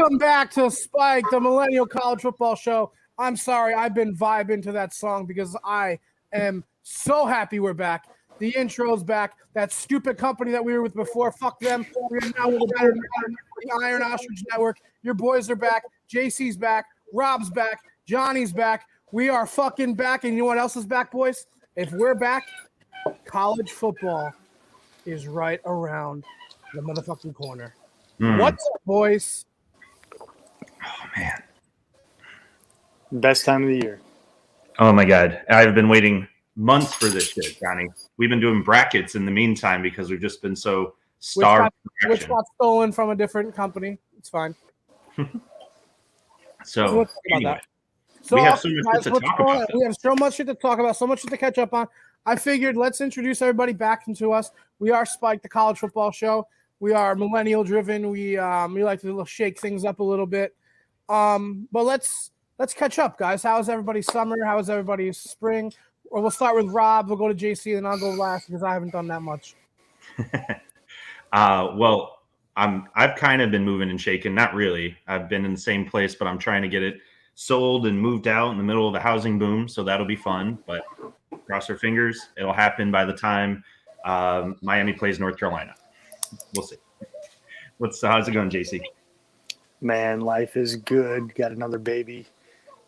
Welcome back to Spike, the Millennial College Football Show. I'm sorry, I've been vibing to that song because I am so happy we're back. The intro's back. That stupid company that we were with before, fuck them. We are now with the Iron Ostrich Network. Your boys are back. JC's back. Rob's back. Johnny's back. We are fucking back. And you know what else is back, boys? If we're back, college football is right around the motherfucking corner. What's up, boys? Oh, man. Best time of the year. Oh, my God. I've been waiting months for this shit, Johnny. We've been doing brackets in the meantime because we've just been so starved. Which got stolen from a different company. It's fine. So anyway, we have so much shit to talk about. We have so much shit to talk about, so much shit to catch up on. I figured let's introduce everybody back into us. We are Spike, the college football show. We are millennial driven. We like to shake things up a little bit. But let's catch up, guys. How is everybody's summer? How is everybody's spring? Or we'll start with Rob. We'll go to JC, and I'll go last because I haven't done that much. Well, I've kind of been moving and shaking. Not really. I've been in the same place, but I'm trying to get it sold and moved out in the middle of the housing boom. So that'll be fun. But cross our fingers, it'll happen by the time Miami plays North Carolina. We'll see. How's it going, JC? Man, life is good. Got another baby.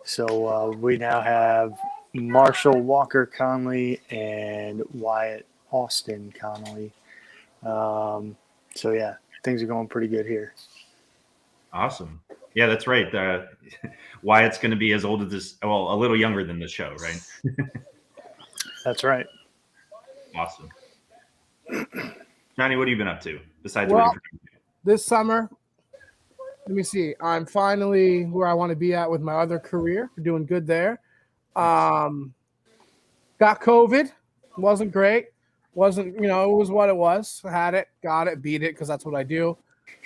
So we now have Marshall Walker Conley and Wyatt Austin Conley. So, yeah, things are going pretty good here. Awesome. Yeah, that's right. Wyatt's going to be as old as this, well, a little younger than the show, right? That's right. Awesome. Johnny, what have you been up to besides this summer? Let me see. I'm finally where I want to be at with my other career. We're doing good there. Got COVID. Wasn't great. Wasn't, it was what it was. Had it, got it, beat it because that's what I do.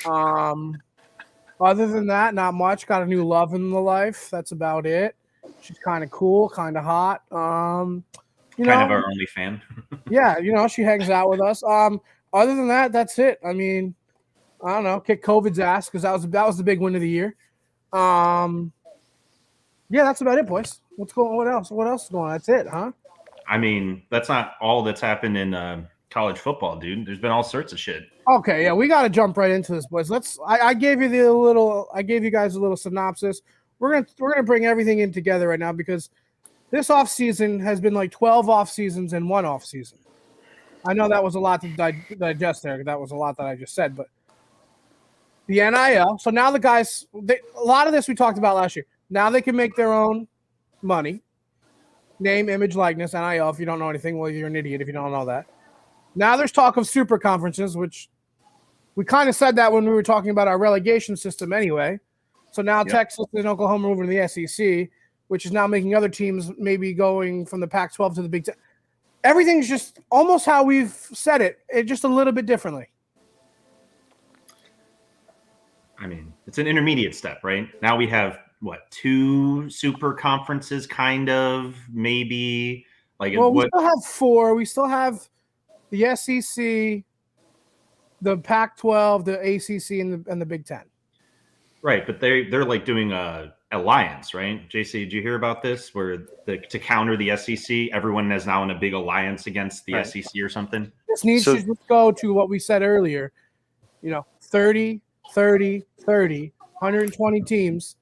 Other than that, not much. Got a new love in the life. That's about it. She's kind of cool, kind of hot. Kind of our only fan. Yeah, she hangs out with us. Other than that, that's it. I mean, I don't know. Kick COVID's ass because that was the big win of the year. Yeah, that's about it, boys. What else? What else is going on? That's it, huh? I mean, that's not all that's happened in college football, dude. There's been all sorts of shit. Okay, yeah, we got to jump right into this, boys. I gave you guys a little synopsis. We're gonna bring everything in together right now because this off season has been like 12 off seasons and one off season. I know that was a lot to digest there. That was a lot that I just said, but the NIL. So now the guys, a lot of this we talked about last year. Now they can make their own money. Name, image, likeness, NIL. If you don't know anything, well, you're an idiot if you don't know that. Now there's talk of super conferences, which we kind of said that when we were talking about our relegation system anyway. So now Texas and Oklahoma moving to the SEC, which is now making other teams maybe going from the Pac-12 to the Big Ten. Everything's just almost how we've said it just a little bit differently. I mean, it's an intermediate step, right? Now we have, two super conferences, kind of, maybe? We still have four. We still have the SEC, the Pac-12, the ACC, and the Big Ten. Right, but they're like doing a alliance, right? JC, did you hear about this? Where to counter the SEC, everyone is now in a big alliance against the SEC or something. This needs to go to what we said earlier. 30, 30, 30, 120 teams,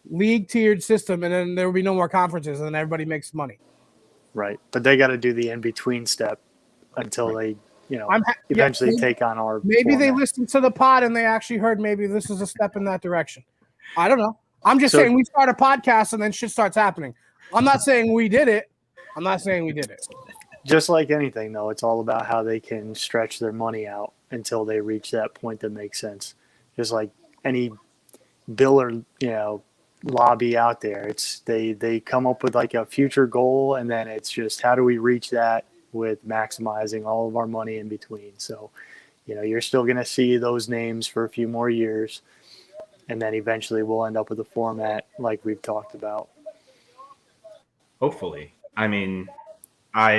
league tiered system, and then there will be no more conferences, and then everybody makes money. Right, but they got to do the in between step until they, eventually take on our. Maybe format. They listened to the pod and they actually heard maybe this is a step in that direction. I don't know. I'm just saying we start a podcast and then shit starts happening. I'm not saying we did it. Just like anything, though, it's all about how they can stretch their money out until they reach that point that makes sense. Just like any bill or lobby out there, it's they come up with like a future goal, and then it's just how do we reach that with maximizing all of our money in between. So, you're still going to see those names for a few more years, and then eventually we'll end up with a format like we've talked about. Hopefully, I mean, I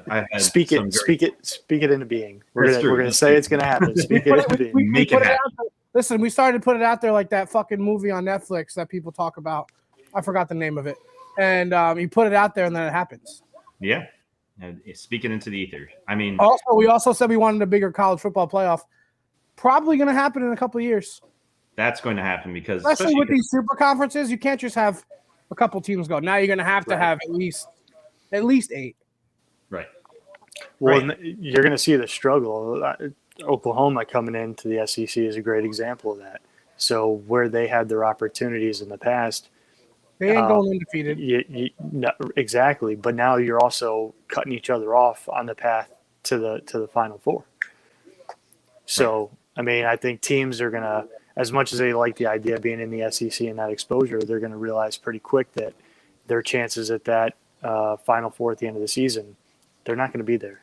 had speak it into being. We're gonna say it's gonna happen. Speak it into being. Make it happen. Listen, we started to put it out there like that fucking movie on Netflix that people talk about. I forgot the name of it. And you put it out there and then it happens. Yeah. Speaking into the ether. I mean, we also said we wanted a bigger college football playoff. Probably going to happen in a couple of years. That's going to happen because especially with these super conferences, you can't just have a couple teams go. Now you're going to have to have at least 8. Right. Well, you're going to see the struggle. Oklahoma coming into the SEC is a great example of that. So where they had their opportunities in the past, they ain't going undefeated. No, exactly. But now you're also cutting each other off on the path to the Final Four. So, I mean, I think teams are going to, as much as they like the idea of being in the SEC and that exposure, they're going to realize pretty quick that their chances at that Final Four at the end of the season, they're not going to be there.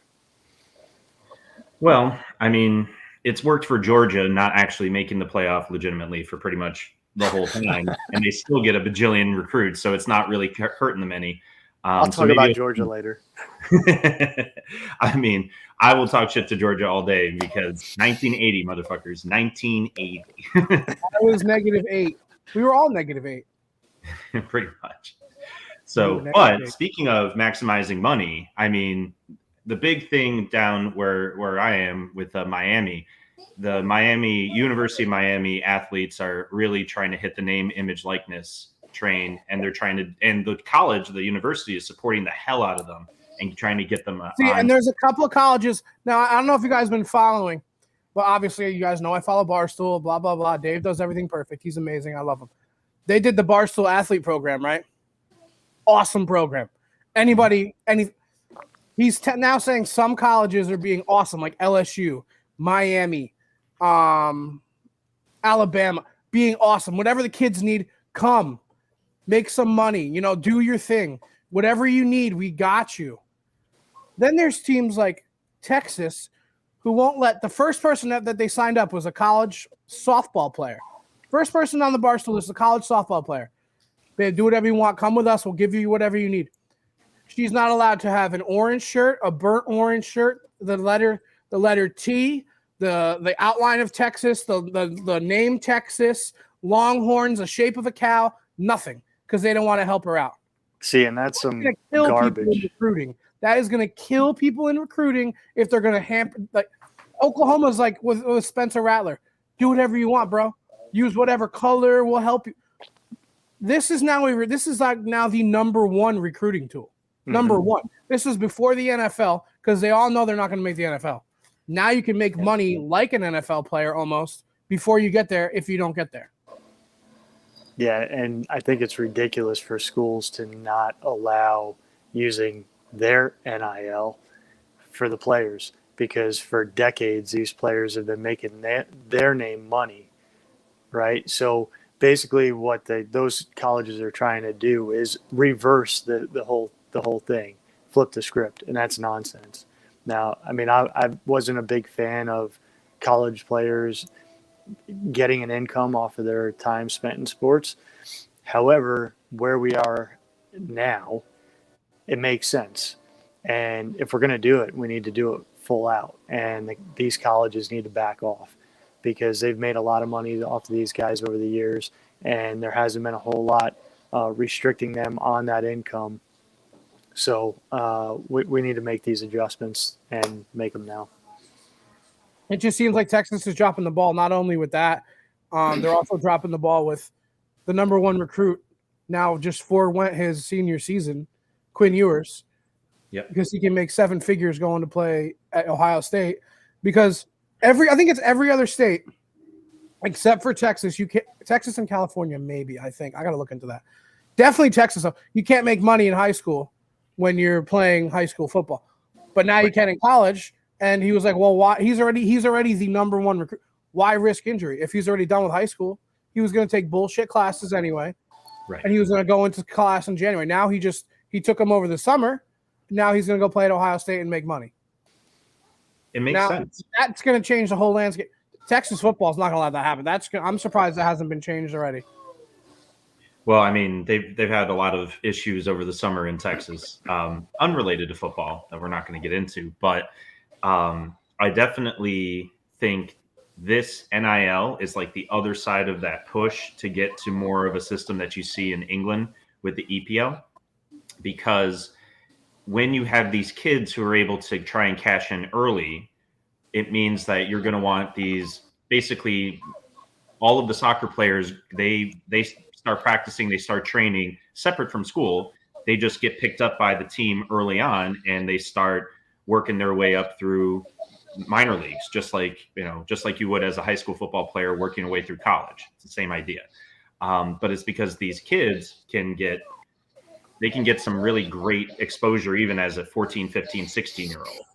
Well, I mean, it's worked for Georgia not actually making the playoff legitimately for pretty much the whole time, and they still get a bajillion recruits, so it's not really hurting them any. I'll talk about Georgia later. I mean, I will talk shit to Georgia all day because 1980, motherfuckers, 1980. I was -8. We were all -8. Pretty much. So, but speaking of maximizing money, I mean, the big thing down where I am with Miami, the University of Miami athletes are really trying to hit the name, image, likeness train, and they're trying to, and the college, the university is supporting the hell out of them and trying to get them. And there's a couple of colleges now. I don't know if you guys have been following, but obviously you guys know I follow Barstool. Blah blah blah. Dave does everything perfect. He's amazing. I love him. They did the Barstool athlete program, right? Awesome program. He's now saying some colleges are being awesome, like LSU, Miami, Alabama, being awesome. Whatever the kids need, come. Make some money, do your thing. Whatever you need, we got you. Then there's teams like Texas who won't let the first person that they signed up was a college softball player. First person on the Barstool is a college softball player. They do whatever you want. Come with us. We'll give you whatever you need. She's not allowed to have an orange shirt, a burnt orange shirt, the letter T, the outline of Texas, the name Texas, Longhorns, the shape of a cow, nothing, because they don't want to help her out. See, and that's some garbage. People in recruiting. That is going to kill people in recruiting if they're going to hamper. Like Oklahoma's like with Spencer Rattler. Do whatever you want, bro. Use whatever color will help you. This is now the number one recruiting tool. Number one. This is before the NFL because they all know they're not going to make the NFL. Now you can make money like an NFL player almost before you get there if you don't get there. Yeah, and I think it's ridiculous for schools to not allow using their NIL for the players because for decades these players have been making their name money, right? So basically what those colleges are trying to do is reverse the whole thing, flip the script, and that's nonsense. Now, I mean, I wasn't a big fan of college players getting an income off of their time spent in sports. However, where we are now, it makes sense. And if we're going to do it, we need to do it full out. And these colleges need to back off because they've made a lot of money off of these guys over the years, and there hasn't been a whole lot restricting them on that income. So we need to make these adjustments and make them now. It just seems like Texas is dropping the ball, not only with that, they're also dropping the ball with the number one recruit now just forewent his senior season, Quinn Ewers. Yep. Because he can make 7 figures going to play at Ohio State. Because I think it's every other state except for Texas. Texas and California, maybe, I think. I got to look into that. Definitely Texas. You can't make money in high school when you're playing high school football. But now you can in college. And he was like, well, why? He's already the number one recruit. Why risk injury? If he's already done with high school, he was going to take bullshit classes anyway. Right. And he was going to go into class in January. Now he took him over the summer. Now he's going to go play at Ohio State and make money. It makes sense. That's going to change the whole landscape. Texas football is not going to let that happen. I'm surprised that hasn't been changed already. Well, I mean, they've had a lot of issues over the summer in Texas, unrelated to football that we're not going to get into. But I definitely think this NIL is like the other side of that push to get to more of a system that you see in England with the EPL, because when you have these kids who are able to try and cash in early, it means that you're going to want these basically all of the soccer players, they start practicing, they start training separate from school. They just get picked up by the team early on and they start working their way up through minor leagues, just like you would as a high school football player working your way through college. It's the same idea. But it's because these kids can get some really great exposure even as a 14, 15, 16-year-old.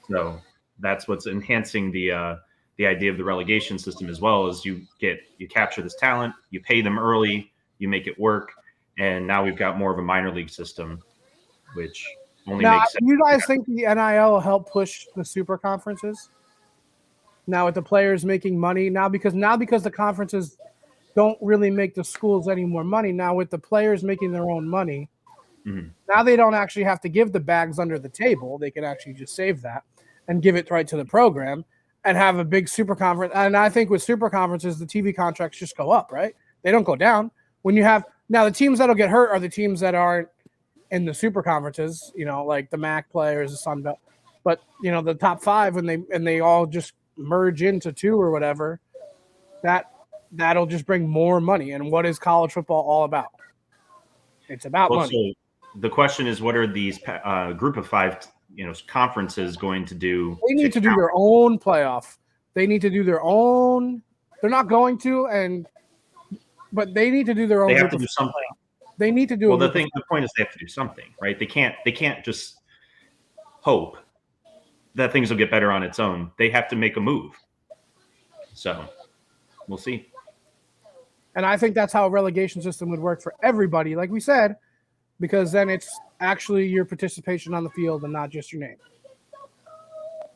So that's what's enhancing the idea of the relegation system as well, as you capture this talent, you pay them early, you make it work, and now we've got more of a minor league system, which only makes sense. Do you guys think the NIL will help push the super conferences? Now with the players making money because the conferences don't really make the schools any more money. Now with the players making their own money, now they don't actually have to give the bags under the table. They can actually just save that and give it right to the program and have a big super conference. And I think with super conferences, the TV contracts just go up, right? They don't go down. When you have now the teams that'll get hurt are the teams that aren't in the super conferences, like the MAC players, the Sun Belt. But the top 5 when they all just merge into 2 or whatever, that'll just bring more money. And what is college football all about? It's about money. So the question is, what are these group of 5 conferences going to do? They need to do their own playoff. They need to do their own. They're not going to, but they need to do their own. They have to do something. They need to do. Well, the point is they have to do something, right? They can't just hope that things will get better on its own. They have to make a move. So we'll see. And I think that's how a relegation system would work for everybody, like we said, because then it's actually your participation on the field and not just your name.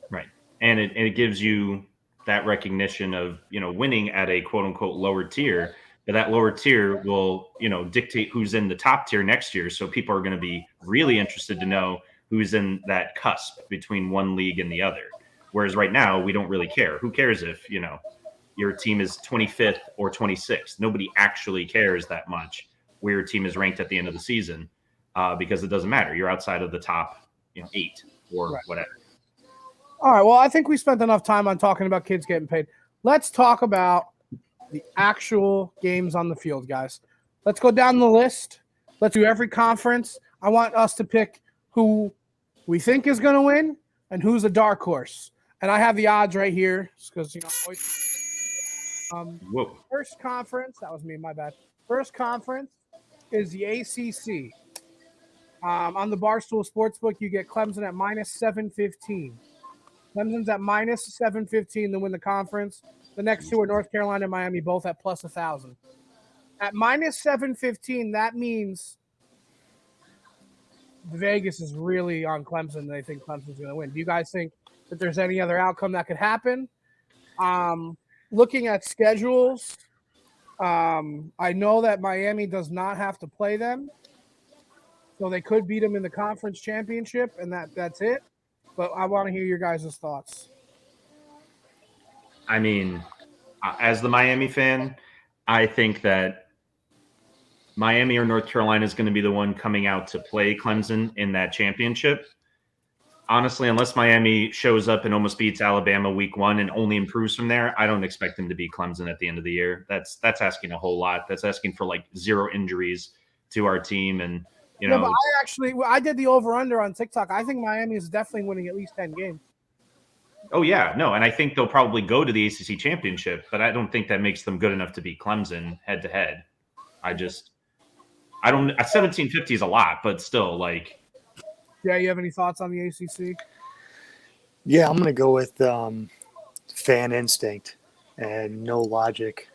Right. And it gives you that recognition of, winning at a quote unquote lower tier, but that lower tier will, dictate who's in the top tier next year. So people are going to be really interested to know who's in that cusp between one league and the other. Whereas right now, we don't really care. Who cares if, your team is 25th or 26th? Nobody actually cares that much where your team is ranked at the end of the season, because it doesn't matter. You're outside of the top 8 or whatever. All right. Well, I think we spent enough time on talking about kids getting paid. Let's talk about the actual games on the field, guys. Let's go down the list. Let's do every conference. I want us to pick who we think is going to win and who's a dark horse. And I have the odds right here because, first conference, that was me, my bad. First conference is the ACC. On the Barstool Sportsbook, you get Clemson at minus 715. Clemson's at minus 715 to win the conference. The next 2 are North Carolina and Miami, both at plus 1,000. At minus 715, that means Vegas is really on Clemson. They think Clemson's going to win. Do you guys think that there's any other outcome that could happen? Looking at schedules, I know that Miami does not have to play them, so they could beat them in the conference championship, and that's it. But I want to hear your guys' thoughts. I mean, as the Miami fan, I think that Miami or North Carolina is going to be the one coming out to play Clemson in that championship. Honestly, unless Miami shows up and almost beats Alabama week 1 and only improves from there, I don't expect them to beat Clemson at the end of the year. That's asking a whole lot. That's asking for like 0 injuries to our team. And, but I did the over-under on TikTok. I think Miami is definitely winning at least 10 games. Oh, yeah. No, and I think they'll probably go to the ACC championship, but I don't think that makes them good enough to beat Clemson head-to-head. I don't – 1750 is a lot, but still, like – Yeah, you have any thoughts on the ACC? Yeah, I'm going to go with fan instinct and no logic.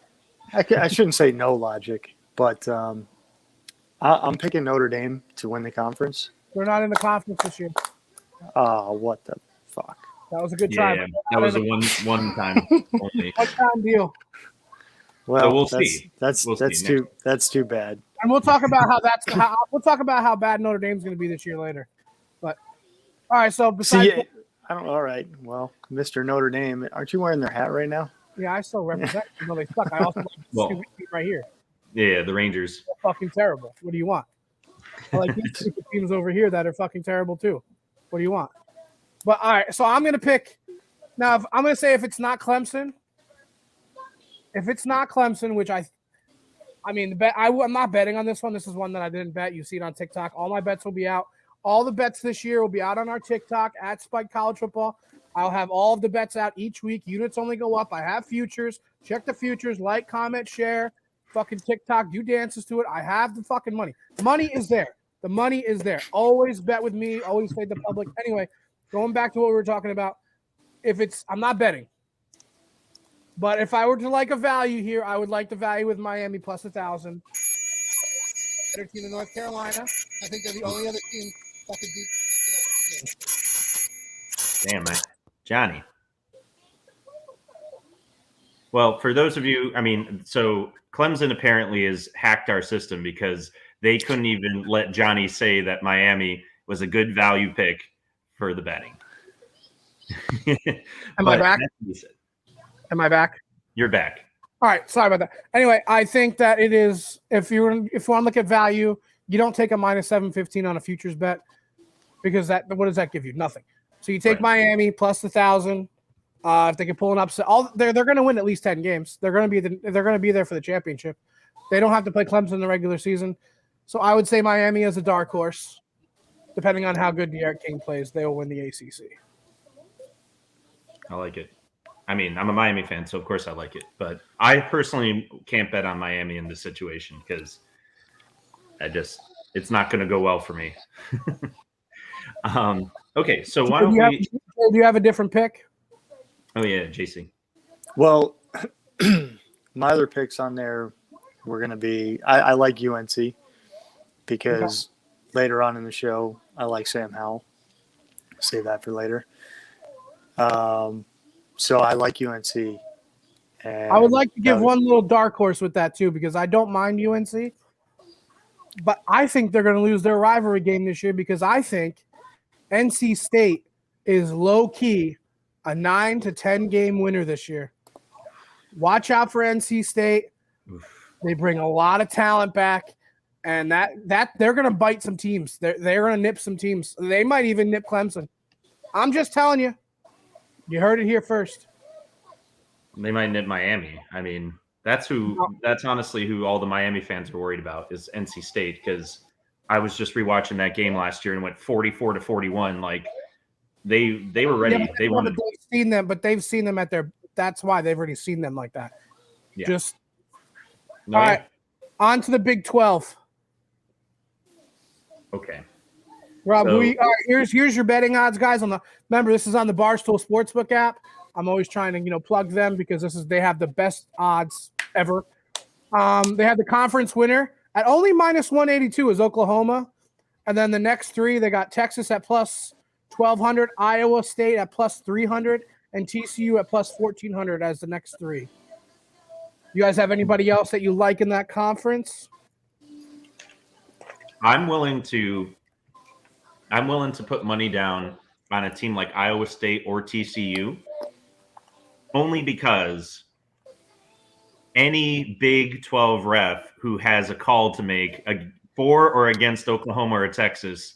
I shouldn't say no logic, but I'm picking Notre Dame to win the conference. They're not in the conference this year. What the fuck? That was a good try. Yeah, that was a one time only. One-time deal. Well, so we'll see. That's too bad. And we'll talk about we'll talk about how bad Notre Dame's going to be this year later. But all right, so besides, I don't. All right. Well, Mr. Notre Dame, aren't you wearing their hat right now? Yeah, I still represent. Even though they suck. I also like this Well, stupid team right here. Yeah, the Rangers. They're fucking terrible. What do you want? I like these stupid teams over here that are fucking terrible too. What do you want? But all right, so I'm gonna pick. Now I'm gonna say if it's not Clemson, which I mean, the bet I'm not betting on this one. This is one that I didn't bet. You see it on TikTok. All my bets will be out. All the bets this year will be out on our TikTok at Spike College Football. I'll have all of the bets out each week. Units only go up. I have futures. Check the futures. Like, comment, share. Fucking TikTok. Do dances to it. I have the fucking money. The money is there. The money is there. Always bet with me. Always fade the public. Anyway, going back to what we were talking about. I'm not betting. But if I were to like a value here, I would like the value with Miami plus 1,000. Better team in North Carolina. I think they're the only other team that could beat. Damn, man. Johnny. Well, for those of you, I mean, so Clemson apparently has hacked our system because they couldn't even let Johnny say that Miami was a good value pick for the betting. Am I back? Am I back? You're back. All right. Sorry about that. Anyway, I think that it is, if you want to look at value, you don't take a minus 715 on a futures bet because what does that give you? Nothing. So you take Miami plus 1,000. If they can pull an upset, they're going to win at least 10 games. They're going to be there for the championship. They don't have to play Clemson in the regular season. So I would say Miami as a dark horse. Depending on how good De'Aaron King plays, they will win the ACC. I like it. I mean, I'm a Miami fan, so of course I like it. But I personally can't bet on Miami in this situation because it's not going to go well for me. Okay, so why don't we? Do you have a different pick? Oh yeah, JC. Well, my other picks on there were going to be I like UNC because later on in the show I like Sam Howell. Save that for later. So I like UNC. And I would like to give one little dark horse with that too because I don't mind UNC, but I think they're going to lose their rivalry game this year because I think NC State is low key a 9 to 10 game winner this year. Watch out for NC State. They bring a lot of talent back, and that they're going to bite some teams. They're going to nip some teams. They might even nip Clemson. I'm just telling you. You heard it here first. They might nip Miami. I mean, that's honestly who all the Miami fans are worried about is NC State because I was just rewatching that game last year and went 44-41. Like they were ready. Yeah, they wanted. They've seen them at their. That's why they've already seen them like that. Yeah. All right. On to the Big 12. Okay. Rob, all right, here's your betting odds, guys. Remember, this is on the Barstool Sportsbook app. I'm always trying to plug them because they have the best odds ever. They have the conference winner at only minus 182 is Oklahoma, and then the next three they got Texas at plus 1,200, Iowa State at plus 300, and TCU at plus 1,400 as the next three. You guys have anybody else that you like in that conference? I'm willing to put money down on a team like Iowa State or TCU only because any Big 12 ref who has a call to make for or against Oklahoma or Texas,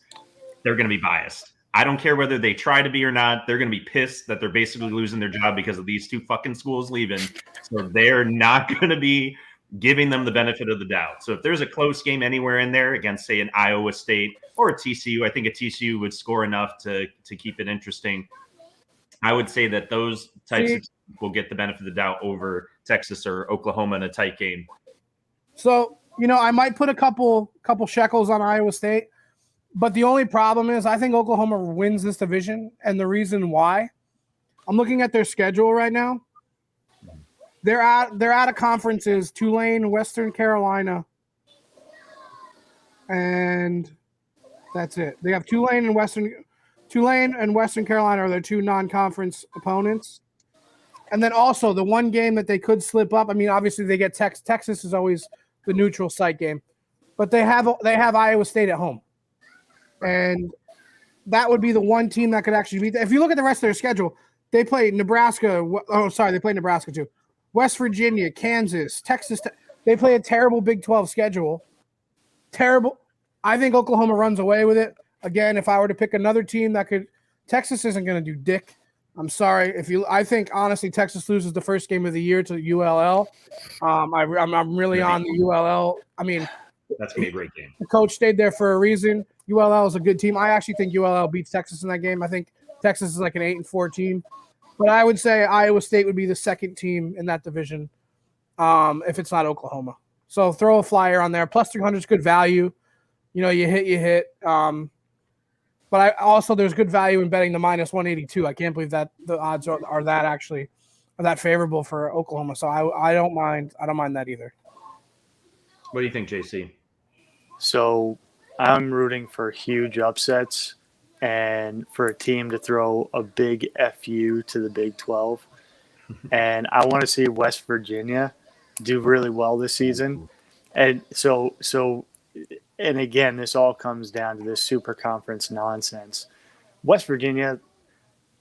they're going to be biased. I don't care whether they try to be or not. They're going to be pissed that they're basically losing their job because of these two fucking schools leaving. So they're not going to be giving them the benefit of the doubt. So if there's a close game anywhere in there against, say, an Iowa State or a TCU, I think a TCU would score enough to keep it interesting. I would say that those types of will get the benefit of the doubt over Texas or Oklahoma in a tight game. So, I might put a couple shekels on Iowa State, but the only problem is I think Oklahoma wins this division, and the reason why, I'm looking at their schedule right now. They're out of conferences, Tulane, Western Carolina, and that's it. They have Tulane and Western Carolina are their two non-conference opponents. And then also the one game that they could slip up. I mean, obviously they get Texas. Texas is always the neutral site game, but they have Iowa State at home. And that would be the one team that could actually beat them. If you look at the rest of their schedule, they play Nebraska. They play Nebraska too. West Virginia, Kansas, Texas. They play a terrible Big 12 schedule. Terrible. I think Oklahoma runs away with it. Again, if I were to pick another team that could, Texas isn't going to do dick. I'm sorry. I think honestly, Texas loses the first game of the year to ULL. I'm really on the ULL. I mean, that's gonna be a great game. The coach stayed there for a reason. ULL is a good team. I actually think ULL beats Texas in that game. I think Texas is like an 8-4 team, but I would say Iowa State would be the second team in that division, if it's not Oklahoma. So throw a flyer on there. Plus 300 is good value. You hit. But I also there's good value in betting the minus 182. I can't believe that the odds are that favorable for Oklahoma. So I don't mind that either. What do you think, JC? So I'm rooting for huge upsets and for a team to throw a big FU to the Big 12. And I want to see West Virginia do really well this season. And so and again, this all comes down to this super conference nonsense. West Virginia,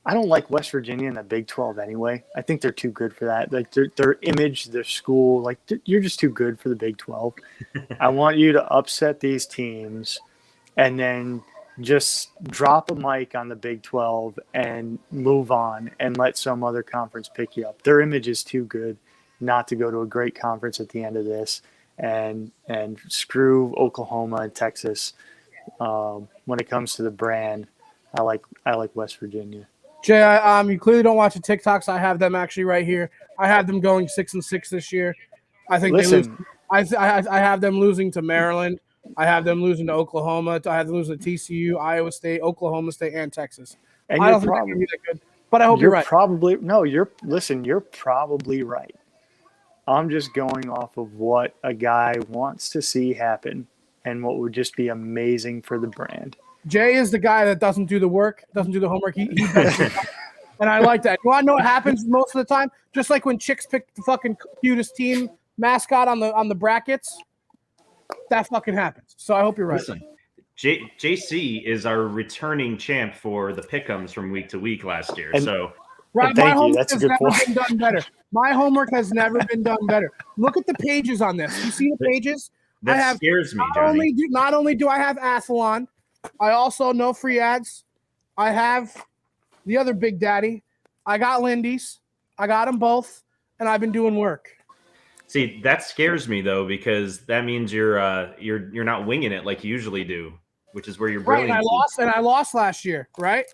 I don't like West Virginia in the Big 12 anyway. I think they're too good for that. Like their image, their school, like you're just too good for the Big 12. I want you to upset these teams and then just drop a mic on the Big 12 and move on and let some other conference pick you up. Their image is too good not to go to a great conference at the end of this. And screw Oklahoma and Texas. When it comes to the brand, I like West Virginia. Jay, you clearly don't watch the TikToks. I have them actually right here. I have them going 6-6 this year. I think they lose. I have them losing to Maryland. I have them losing to Oklahoma. I have them losing to TCU, Iowa State, Oklahoma State, and Texas. And I don't think they're going to be that good, but I hope you're right. You're probably right. I'm just going off of what a guy wants to see happen and what would just be amazing for the brand. Jay is the guy that doesn't do the work, doesn't do the homework. He does it. And I like that. You want to know what happens most of the time? Just like when chicks pick the fucking cutest team mascot on the brackets, that fucking happens. So I hope you're right. Listen, JC is our returning champ for the pick'ems from week to week last year. Right, my homework has never been done better. My homework has never been done better. Look at the pages on this. You see the pages? That scares me, Johnny. Not only do I have Athlon, I also no free ads. I have the other Big Daddy. I got Lindy's. I got them both, and I've been doing work. See, that scares me though, because that means you're not winging it like you usually do, which is where you're brilliant. Right, and I lost last year, right?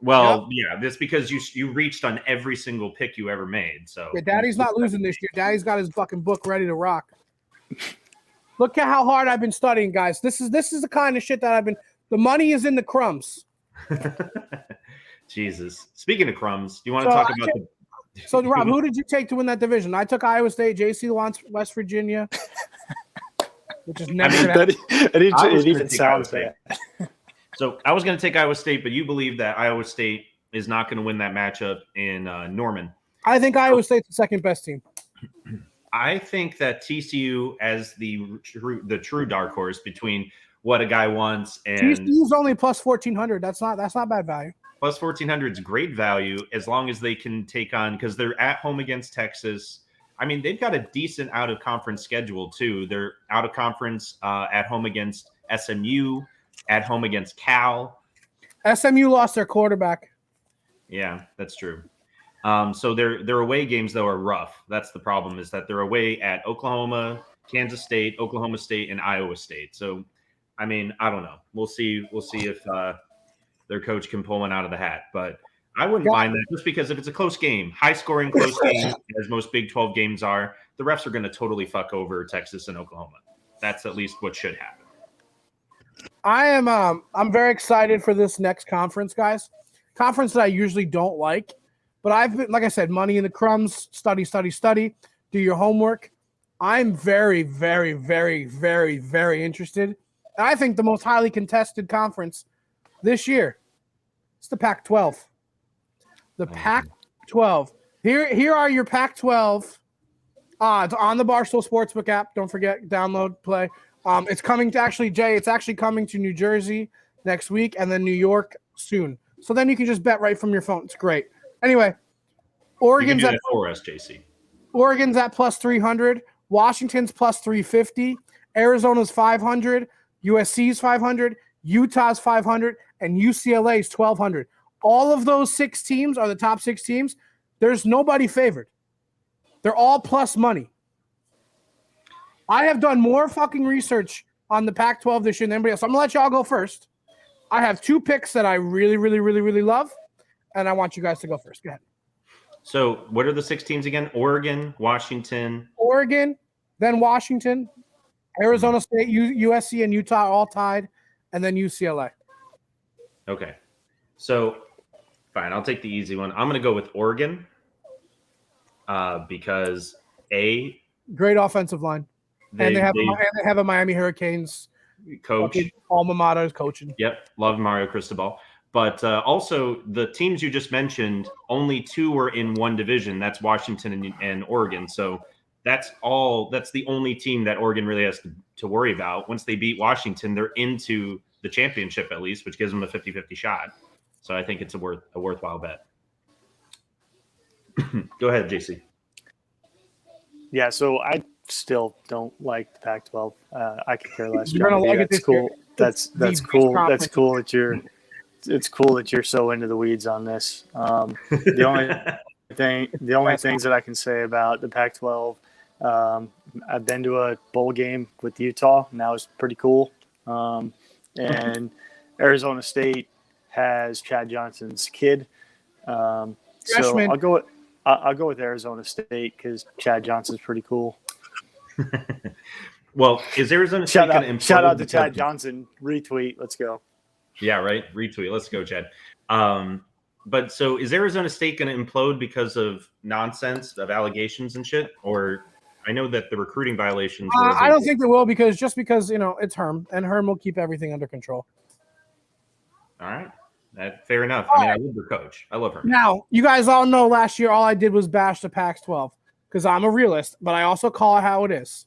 Well, yeah, that's because you reached on every single pick you ever made. So yeah, Daddy's not losing this year. Daddy's got his fucking book ready to rock. Look at how hard I've been studying, guys. This is the kind of shit that I've been. The money is in the crumbs. Jesus. Speaking of crumbs, do you want to talk about So, Rob, who did you take to win that division? I took Iowa State. JC wants West Virginia, which is never going to happen. It even sounds bad. So I was going to take Iowa State, but you believe that Iowa State is not going to win that matchup in Norman. I think Iowa State's the second best team. I think that TCU as the true dark horse between what a guy wants and TCU's only plus 1,400. That's not bad value. Plus 1,400 is great value as long as they can take on, because they're at home against Texas. I mean, they've got a decent out of conference schedule too. They're out of conference at home against SMU. At home against Cal. SMU lost their quarterback. Yeah, that's true. So their away games, though, are rough. That's the problem, is that they're away at Oklahoma, Kansas State, Oklahoma State, and Iowa State. So, I mean, I don't know. We'll see if their coach can pull one out of the hat. But I wouldn't mind that, just because if it's a close game, high-scoring close game, as most Big 12 games are, the refs are going to totally fuck over Texas and Oklahoma. That's at least what should happen. I'm very excited for this next conference, guys. Conference that I usually don't like, but I've been, like I said, money in the crumbs, study, do your homework. I'm very, very, very, very, very interested. And I think the most highly contested conference this year is the Pac-12. The Pac-12. Here are your Pac-12 odds on the Barstool Sportsbook app. Don't forget, download, play. It's coming to Jay. It's actually coming to New Jersey next week, and then New York soon. So then you can just bet right from your phone. It's great. Anyway, Oregon's at for us, JC. Oregon's at plus 300. Washington's plus 350. Arizona's 500. USC's 500. Utah's 500. And UCLA's 1,200. All of those 6 teams are the top 6 teams. There's nobody favored. They're all plus money. I have done more fucking research on the Pac-12 this year than anybody else. I'm going to let y'all go first. I have 2 picks that I really, really, really, really love, and I want you guys to go first. Go ahead. So what are the 6 teams again? Oregon, Washington. Oregon, then Washington, Arizona State, USC, and Utah all tied, and then UCLA. Okay. So, fine. I'll take the easy one. I'm going to go with Oregon because, great offensive line. They have a Miami Hurricanes coach. Alma mater is coaching. Yep. Love Mario Cristobal. But also, the teams you just mentioned, only 2 were in one division. That's Washington and Oregon. So that's the only team that Oregon really has to worry about. Once they beat Washington, they're into the championship at least, which gives them a 50-50 shot. So I think it's a worthwhile bet. Go ahead, JC. Yeah, so I still don't like the Pac-12. I could care less. You're gonna like it That's this cool. year. That's cool. That's cool that you're. It's cool that you're so into the weeds on this. The only things that I can say about the Pac-12, I've been to a bowl game with Utah, and that was pretty cool. And Arizona State has Chad Johnson's kid. So I'll go with Arizona State because Chad Johnson's pretty cool. Well, is Arizona State going to implode? Shout out to Chad Johnson. Retweet. Let's go. Yeah, right. Retweet. Let's go, Chad. But so is Arizona State going to implode because of nonsense of allegations and shit? Or I know that the recruiting violations. I don't think they will because it's Herm, and Herm will keep everything under control. All right. Fair enough. I mean, I love their coach. I love her. Now, you guys all know last year all I did was bash the Pac-12 because I'm a realist, but I also call it how it is.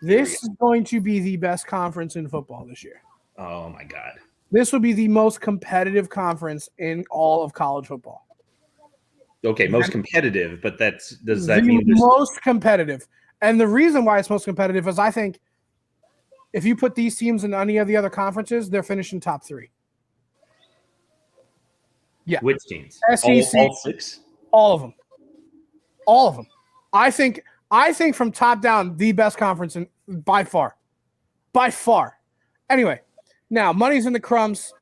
This is going to be the best conference in football this year. Oh, my God. This will be the most competitive conference in all of college football. Okay, most competitive, but does that mean most competitive? And the reason why it's most competitive is I think if you put these teams in any of the other conferences, they're finishing top 3. Yeah. Which teams? SEC, all 6? All of them. All of them. I think from top down, the best conference by far. By far. Anyway, now money's in the crumbs.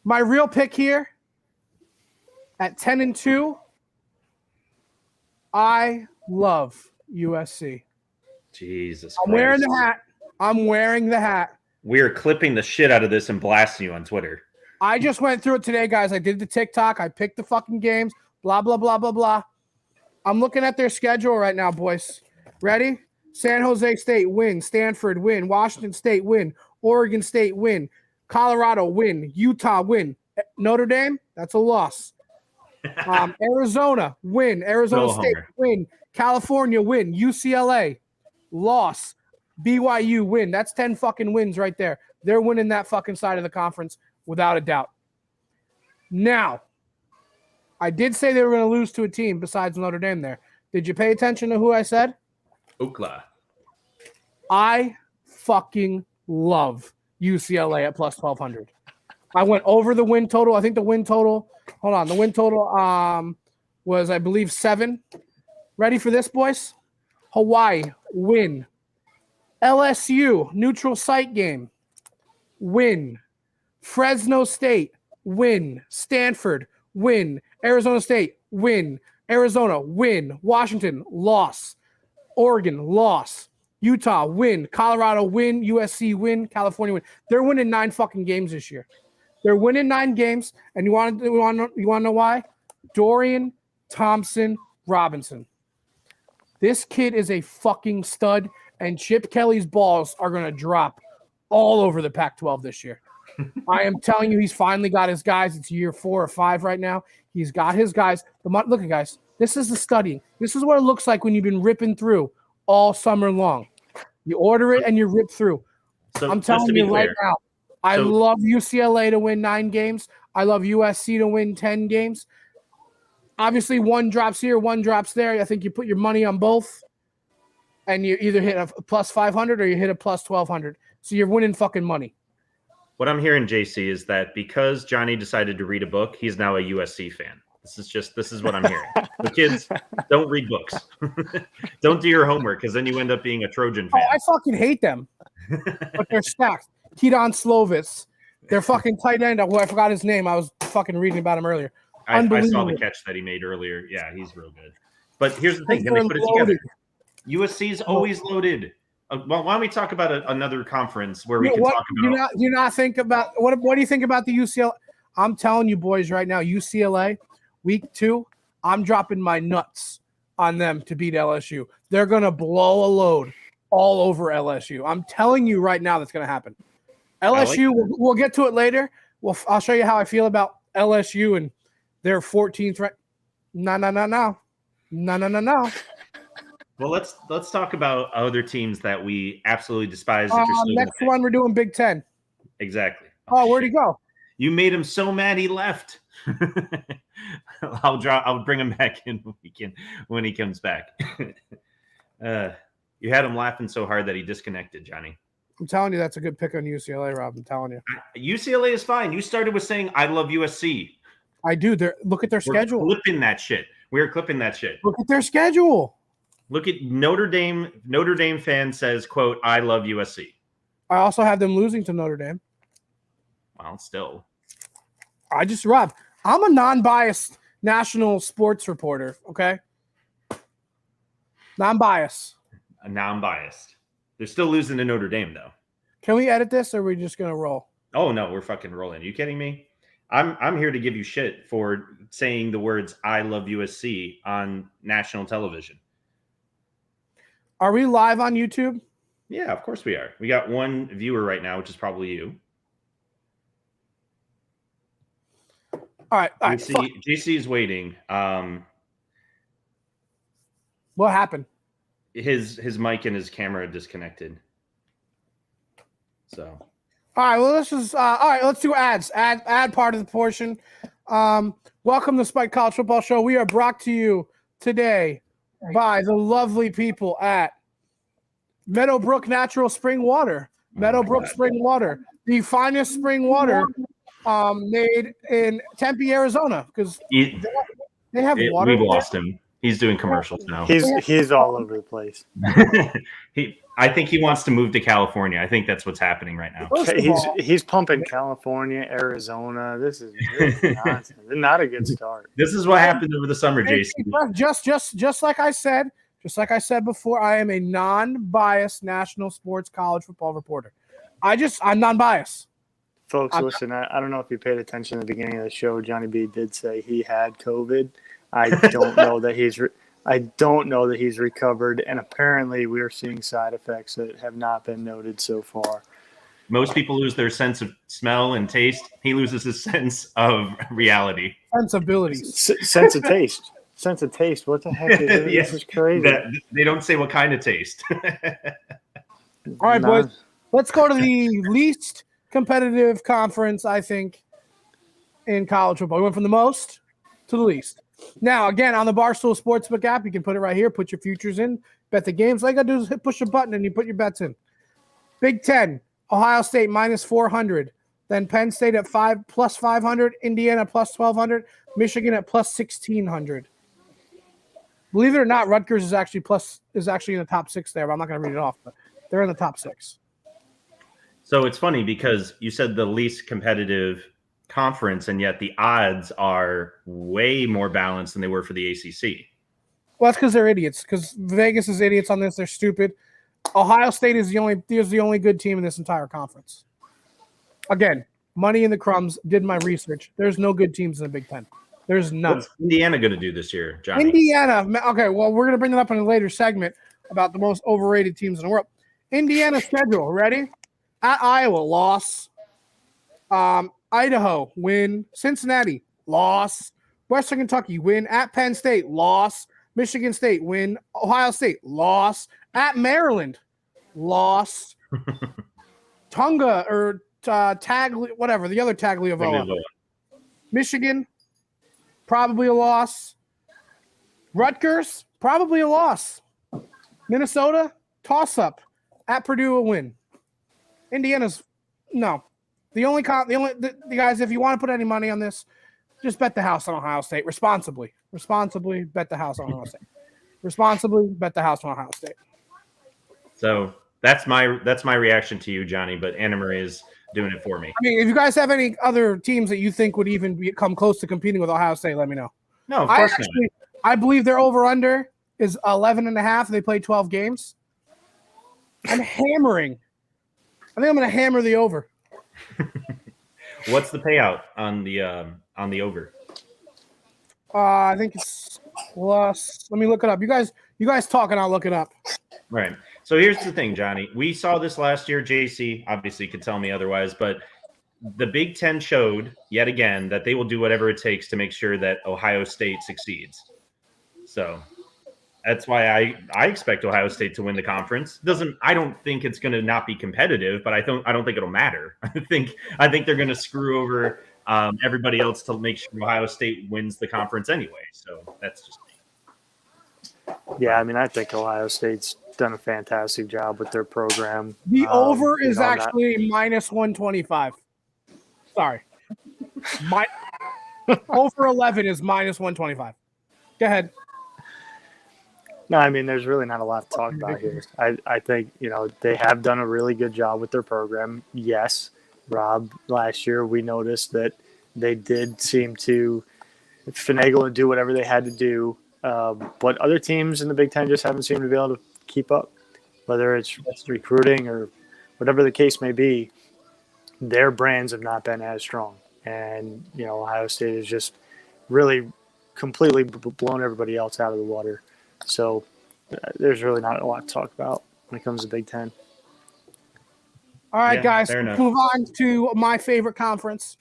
My real pick here at 10-2, I love USC. Jesus I'm wearing the hat. I'm wearing the hat. We're clipping the shit out of this and blasting you on Twitter. I just went through it today, guys. I did the TikTok. I picked the fucking games. Blah, blah, blah, blah, blah. I'm looking at their schedule right now, boys. Ready? San Jose State, win. Stanford, win. Washington State, win. Oregon State, win. Colorado, win. Utah, win. Notre Dame, that's a loss. Arizona, win. Arizona State, win. California, win. UCLA, loss. BYU, win. That's 10 fucking wins right there. They're winning that fucking side of the conference without a doubt. Now, I did say they were going to lose to a team besides Notre Dame there. Did you pay attention to who I said? Ookla. I fucking love UCLA at plus 1,200. I went over the win total. I think the win total was, I believe, 7. Ready for this, boys? Hawaii, win. LSU, neutral site game, win. Fresno State, win. Stanford, win. Arizona State, win. Arizona, win. Washington, loss. Oregon, loss. Utah, win. Colorado, win. USC, win. California, win. They're winning 9 fucking games this year. They're winning 9 games, and you want to know why? Dorian Thompson-Robinson. This kid is a fucking stud, and Chip Kelly's balls are going to drop all over the Pac-12 this year. I am telling you, he's finally got his guys. It's year 4 or 5 right now. He's got his guys. Look at guys. This is the studying. This is what it looks like when you've been ripping through all summer long. You order it and you rip through. So I'm telling you right now, I love UCLA to win 9 games. I love USC to win 10 games. Obviously, one drops here, one drops there. I think you put your money on both, and you either hit a plus 500 or you hit a plus 1,200. So you're winning fucking money. What I'm hearing, JC, is that because Johnny decided to read a book, he's now a USC fan. This is what I'm hearing. The kids, don't read books. Don't do your homework, because then you end up being a Trojan fan. Oh, I fucking hate them. But they're stacked. Keaton Slovis. Their fucking tight end, who I forgot his name. I was fucking reading about him earlier. I saw the catch that he made earlier. Yeah, he's real good. But here's the thing. Can they put it together? USC's always loaded. Well, why don't we talk about another conference where we can talk about... Do you not think about... What do you think about the UCLA? I'm telling you boys right now, UCLA, week 2, I'm dropping my nuts on them to beat LSU. They're going to blow a load all over LSU. I'm telling you right now that's going to happen. LSU, we'll get to it later. I'll show you how I feel about LSU and their 14th right. No. Well, let's talk about other teams that we absolutely despise. Next one, we're doing Big Ten. Exactly. Oh, where'd he go? You made him so mad he left. I'll bring him back in when he comes back. You had him laughing so hard that he disconnected, Johnny. I'm telling you, that's a good pick on UCLA, Rob. I'm telling you. UCLA is fine. You started with saying, I love USC. I do. Look at their schedule. We're clipping that shit. We're clipping that shit. Look at their schedule. Look at Notre Dame. Notre Dame fan says, quote, I love USC. I also have them losing to Notre Dame. Well, still. Rob, I'm a non-biased national sports reporter, okay? Non-biased. Non-biased. They're still losing to Notre Dame, though. Can we edit this, or are we just going to roll? Oh, no, we're fucking rolling. Are you kidding me? I'm here to give you shit for saying the words I love USC on national television. Are we live on YouTube? Yeah, of course we are. We got one viewer right now, which is probably you. All right. JC is waiting. What happened? His mic and his camera disconnected. So. All right. Well, this is all right. Let's do ads. Ad part of the portion. Welcome to Spike College Football Show. We are brought to you today by the lovely people at Meadowbrook Natural Spring Water. Meadowbrook Spring Water, the finest spring water made in Tempe, Arizona, because they have water. We've lost him. He's doing commercials now. He's all over the place. I think he wants to move to California. I think that's what's happening right now. He's pumping California, Arizona. This is nonsense. Not a good start. This is what happened over the summer, JC. Just like I said before, I am a non-biased national sports college football reporter. I'm non-biased. Folks, listen, I don't know if you paid attention at the beginning of the show. Johnny B did say he had COVID. I don't know that he's recovered, and apparently we're seeing side effects that have not been noted so far. Most people lose their sense of smell and taste. He loses his sense of reality. Sensibilities. Sense of taste. Sense of taste. What the heck is this? This is crazy. They don't say what kind of taste. All right, boys. Let's go to the least competitive conference, I think, in college football. We went from the most to the least. Now, again, on the Barstool Sportsbook app, you can put it right here, put your futures in, bet the games. All you got to do is push a button and you put your bets in. Big Ten, Ohio State minus 400. Then Penn State at plus 500. Indiana plus 1,200. Michigan at plus 1,600. Believe it or not, Rutgers is actually in the top 6 there. But I'm not going to read it off, but they're in the top 6. So it's funny because you said the least competitive conference, and yet the odds are way more balanced than they were for the ACC. Well, that's because they're idiots. Because Vegas is idiots on this. They're stupid. Ohio State is the only good team in this entire conference. Again, money in the crumbs. Did my research. There's no good teams in the Big Ten. There's none. What's Indiana going to do this year, Johnny? Indiana. Okay, well, we're going to bring that up in a later segment about the most overrated teams in the world. Indiana schedule. Ready? At Iowa, loss. Idaho, win. Cincinnati, loss. Western Kentucky, win. At Penn State, loss. Michigan State, win. Ohio State, loss. At Maryland, loss. Tonga whatever the other Tagliavola. Tagliavola. Michigan, probably a loss. Rutgers, probably a loss. Minnesota, toss-up. At Purdue, a win. Indiana's no. The guys, if you want to put any money on this, just bet the house on Ohio State responsibly. Responsibly bet the house on Ohio State. Responsibly bet the house on Ohio State. So that's my reaction to you, Johnny. But Anna Marie is doing it for me. I mean, if you guys have any other teams that you think would even come close to competing with Ohio State, let me know. No, of course not. I believe their over/under is 11.5. They play 12 games. I'm hammering. I think I'm going to hammer the over. What's the payout on the over? I think it's plus. Let me look it up. You guys talk and I'll look it up. Right. So here's the thing, Johnny. We saw this last year. JC obviously could tell me otherwise, but the Big Ten showed yet again that they will do whatever it takes to make sure that Ohio State succeeds. So that's why I expect Ohio State to win the conference. I don't think it's going to not be competitive, but I don't think it'll matter. I think they're going to screw over everybody else to make sure Ohio State wins the conference anyway. So that's just me. Yeah, I mean, I think Ohio State's done a fantastic job with their program. The over is actually minus 125. Sorry. Over 11 is minus 125. Go ahead. No, I mean, there's really not a lot to talk about here. I think, they have done a really good job with their program. Yes, Rob, last year we noticed that they did seem to finagle and do whatever they had to do. But other teams in the Big Ten just haven't seemed to be able to keep up, whether it's recruiting or whatever the case may be. Their brands have not been as strong. And, Ohio State has just really completely blown everybody else out of the water. So there's really not a lot to talk about when it comes to Big Ten. All right, guys, let's move on to my favorite conference.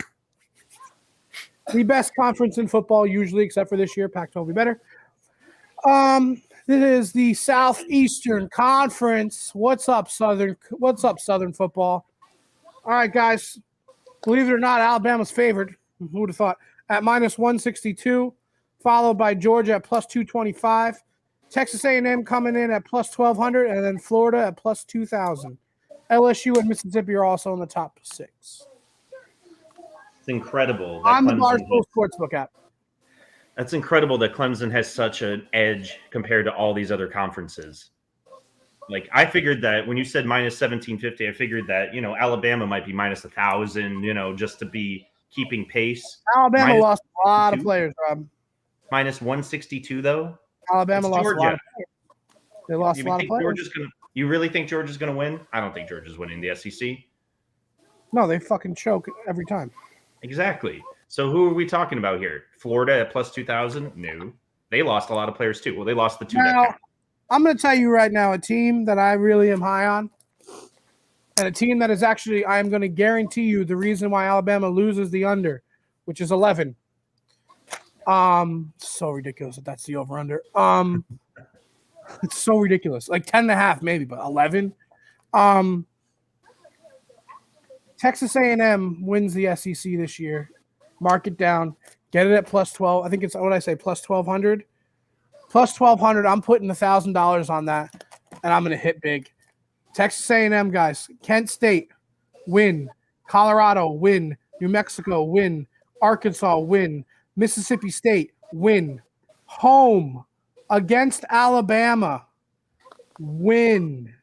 The best conference in football, usually, except for this year. Pac-12 will be better. This is the Southeastern Conference. What's up, Southern football? All right, guys. Believe it or not, Alabama's favored. Who would have thought? At minus 162, followed by Georgia at plus 225. Texas A&M coming in at plus 1,200, and then Florida at plus 2,000. LSU and Mississippi are also in the top 6. It's incredible. On the Barstool Sportsbook app. That's incredible that Clemson has such an edge compared to all these other conferences. Like, I figured that when you said minus 1,750, I figured that, Alabama might be minus 1,000, just to be keeping pace. Alabama lost a lot of players, Rob. Minus 162, though? Alabama lost a lot of players. They lost a lot of players. You really think Georgia's going to win? I don't think Georgia's winning the SEC. No, they fucking choke every time. Exactly. So who are we talking about here? Florida at plus 2,000? No. They lost a lot of players too. Well, they lost the two. Now, I'm going to tell you right now, a team that I really am high on, and a team that is actually, I am going to guarantee you the reason why Alabama loses the under, which is 11. So ridiculous that that's the over-under. It's so ridiculous. Like 10.5 maybe, but 11. Texas A&M wins the SEC this year. Mark it down. Get it at plus 12. I think it's, what did I say, plus 1,200? Plus 1,200. I'm putting $1,000 on that, and I'm going to hit big. Texas A&M, guys. Kent State, win. Colorado, win. New Mexico, win. Arkansas, win. Mississippi State, win. Home against Alabama, win.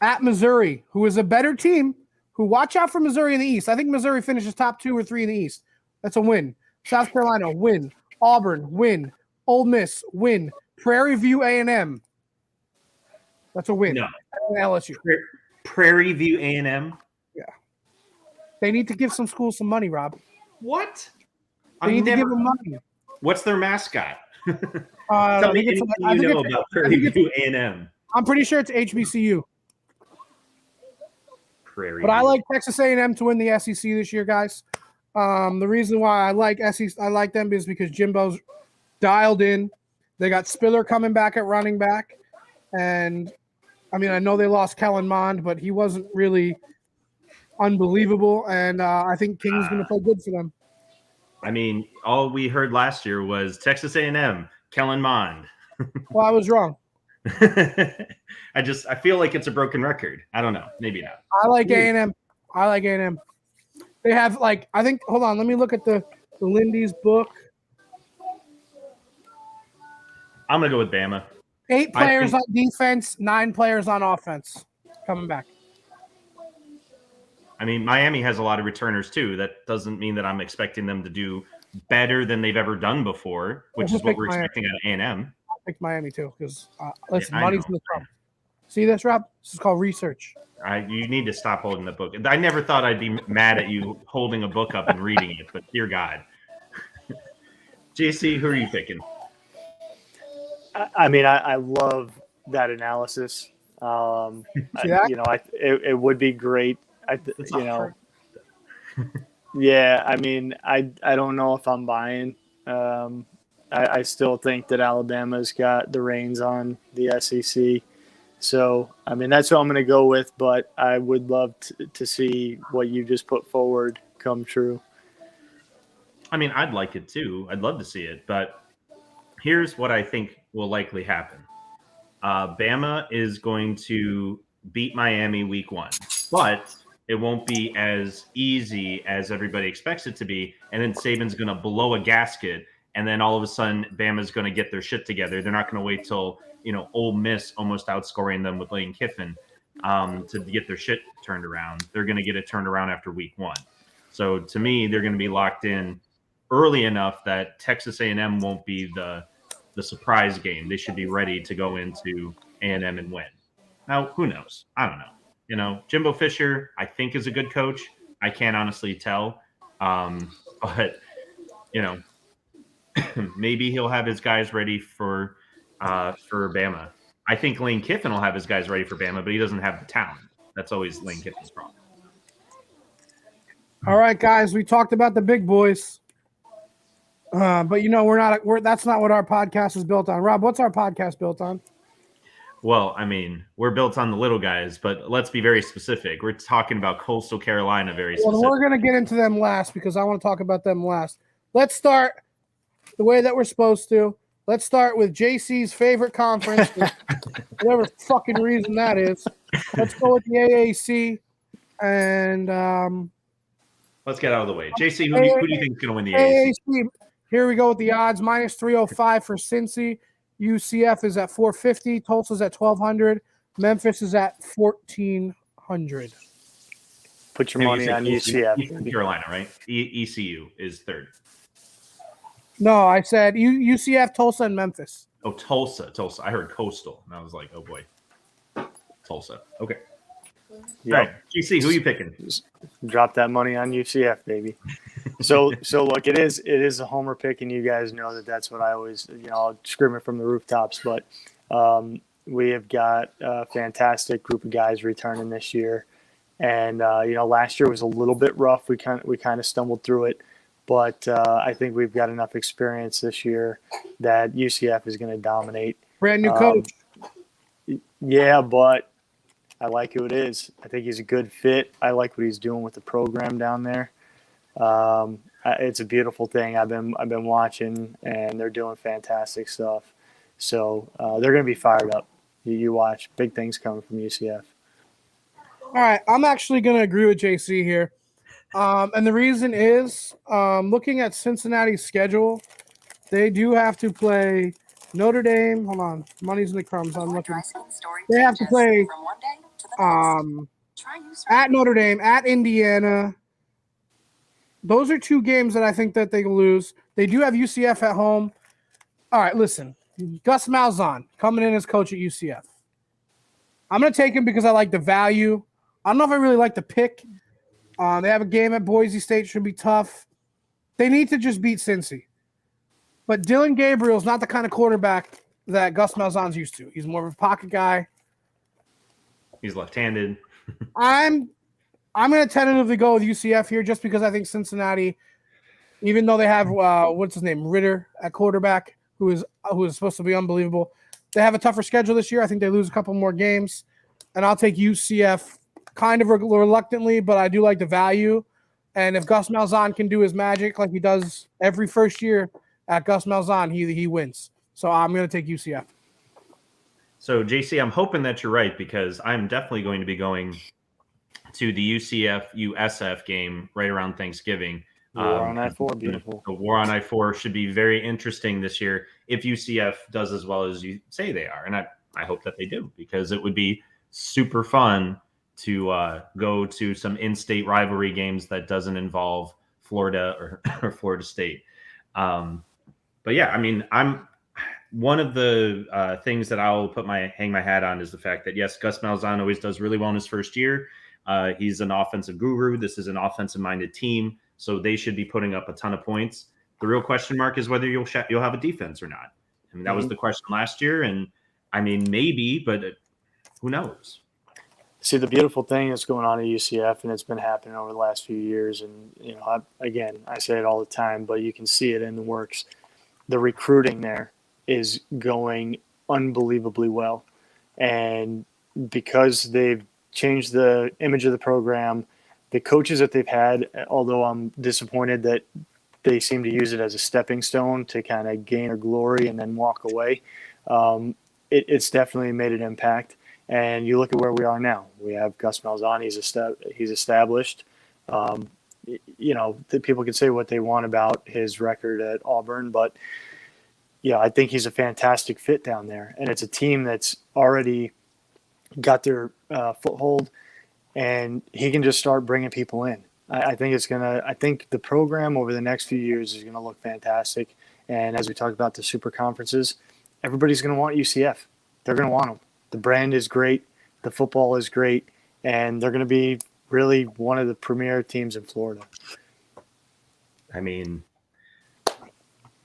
At Missouri, who is a better team, who watch out for Missouri in the East. I think Missouri finishes top 2 or 3 in the East. That's a win. South Carolina, win. Auburn, win. Ole Miss, win. Prairie View A&M. That's a win. No. LSU. Prairie View A&M? Yeah. They need to give some schools some money, Rob. What? They need to give them money. What's their mascot? Tell me anything you know about Prairie View A&M. I'm pretty sure it's HBCU. Prairie but I like Texas A&M to win the SEC this year, guys. The reason why I like them is because Jimbo's dialed in. They got Spiller coming back at running back. And, I mean, I know they lost Kellen Mond, but he wasn't really unbelievable, and I think King's going to play good for them. I mean, all we heard last year was Texas A&M, Kellen Mond. Well, I was wrong. I feel like it's a broken record. I don't know. Maybe not. I like A&M. I like A&M. They have I think. Hold on. Let me look at the Lindy's book. I'm gonna go with Bama. 8 players on defense, 9 players on offense coming back. I mean, Miami has a lot of returners too. That doesn't mean that I'm expecting them to do better than they've ever done before, which is what we're expecting out of A&M. I picked Miami too because listen, Yeah, money's in the problem. See this, Rob? This is called research. You need to stop holding the book. I never thought I'd be mad at you holding a book up and reading it, but dear God. JC, who are you picking? I mean, I love that analysis. It would be great. Yeah, I mean, I don't know if I'm buying. I still think that Alabama's got the reins on the SEC. So, I mean, that's what I'm going to go with, but I would love to see what you just put forward come true. I mean, I'd like it too. I'd love to see it, but here's what I think will likely happen. Bama is going to beat Miami week 1, but it won't be as easy as everybody expects it to be. And then Saban's going to blow a gasket, and then all of a sudden Bama's going to get their shit together. They're not going to wait till, Ole Miss almost outscoring them with Lane Kiffin to get their shit turned around. They're going to get it turned around after week 1. So to me, they're going to be locked in early enough that Texas A&M won't be the surprise game. They should be ready to go into A&M and win. Now, who knows? I don't know. Jimbo Fisher, I think, is a good coach. I can't honestly tell. But, maybe he'll have his guys ready for Bama. I think Lane Kiffin will have his guys ready for Bama, but he doesn't have the talent. That's always Lane Kiffin's problem. All right, guys, we talked about the big boys. But that's not what our podcast is built on. Rob, what's our podcast built on? Well, I mean, we're built on the little guys, but let's be very specific. We're talking about Coastal Carolina very specific. Well, we're going to get into them last because I want to talk about them last. Let's start the way that we're supposed to. Let's start with JC's favorite conference, whatever fucking reason that is. Let's go with the AAC. And let's get out of the way. JC, who do you think is going to win the AAC? Here we go with the odds. Minus 305 for Cincy. UCF is at 450. Tulsa's at 1,200. Memphis is at 1,400. Put your money on UCF. Eastern Carolina, right? ECU is third. No, I said UCF, Tulsa, and Memphis. Oh, Tulsa. I heard Coastal, and I was like, oh boy. Tulsa. Okay. Yep. All right. GC, who are you picking? Drop that money on UCF, baby. So look, it is a homer pick, and you guys know that's what I always, I'll scream it from the rooftops. But we have got a fantastic group of guys returning this year, and last year was a little bit rough. We kind of stumbled through it, but I think we've got enough experience this year that UCF is going to dominate. Brand new coach. Yeah, but I like who it is. I think he's a good fit. I like what he's doing with the program down there. It's a beautiful thing. I've been watching, and they're doing fantastic stuff. So they're going to be fired up. You watch. Big things coming from UCF. All right. I'm actually going to agree with JC here. And the reason is looking at Cincinnati's schedule, they do have to play Notre Dame. Hold on. Money's in the crumbs. I'm looking. They have to play at Notre Dame, at Indiana. Those are 2 games that I think that they can lose. They do have UCF at home. All right, listen. Gus Malzahn coming in as coach at UCF. I'm going to take him because I like the value. I don't know if I really like the pick. They have a game at Boise State. Should be tough. They need to just beat Cincy. But Dylan Gabriel's not the kind of quarterback that Gus Malzahn's used to. He's more of a pocket guy. He's left-handed. I'm going to tentatively go with UCF here just because I think Cincinnati, even though they have what's his name, Ritter at quarterback, who is supposed to be unbelievable, they have a tougher schedule this year. I think they lose a couple more games, and I'll take UCF kind of reluctantly, but I do like the value. And if Gus Malzahn can do his magic like he does every first year at Gus Malzahn, he wins. So I'm going to take UCF. So, JC, I'm hoping that you're right because I'm definitely going to be going to the UCF USF game right around Thanksgiving. War on I-4, beautiful. The war on I-4 should be very interesting this year if UCF does as well as you say they are. And I hope that they do because it would be super fun to go to some in-state rivalry games that doesn't involve Florida or Florida State. But yeah, I mean, I'm one of the things that I'll hang my hat on is the fact that yes, Gus Malzahn always does really well in his first year. He's an offensive guru. This is an offensive-minded team, so they should be putting up a ton of points. The real question mark is whether you'll have a defense or not. I mean, that was the question last year, and I mean, maybe, but who knows? See, the beautiful thing that's going on at UCF, and it's been happening over the last few years, and I say it all the time, but you can see it in the works. The recruiting there is going unbelievably well, and because they've changed the image of the program, the coaches that they've had, although I'm disappointed that they seem to use it as a stepping stone to kind of gain their glory and then walk away, it's definitely made an impact. And you look at where we are now. We have Gus Malzahn. He's established. The people can say what they want about his record at Auburn, but yeah, I think he's a fantastic fit down there. And it's a team that's already got their foothold, and he can just start bringing people in. I think the program over the next few years is gonna look fantastic. And as we talk about the super conferences, everybody's gonna want UCF. They're gonna want them. The brand is great, the football is great, and they're going to be really one of the premier teams in Florida. I mean,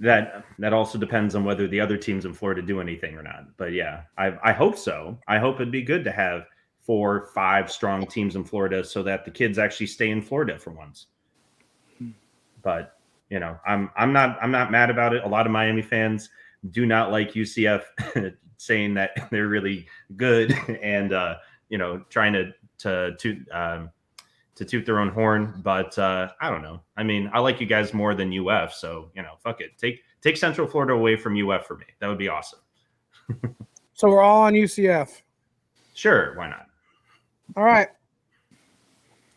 that also depends on whether the other teams in Florida do anything or not. But yeah, I hope so. I hope it'd be good to have 4 or 5 strong teams in Florida so that the kids actually stay in Florida for once. But I'm not mad about it. A lot of Miami fans do not like UCF. Saying that they're really good and trying to toot their own horn, but I don't know. I mean, I like you guys more than UF, so fuck it. Take Central Florida away from UF for me. That would be awesome. So we're all on UCF. Sure, why not? All right.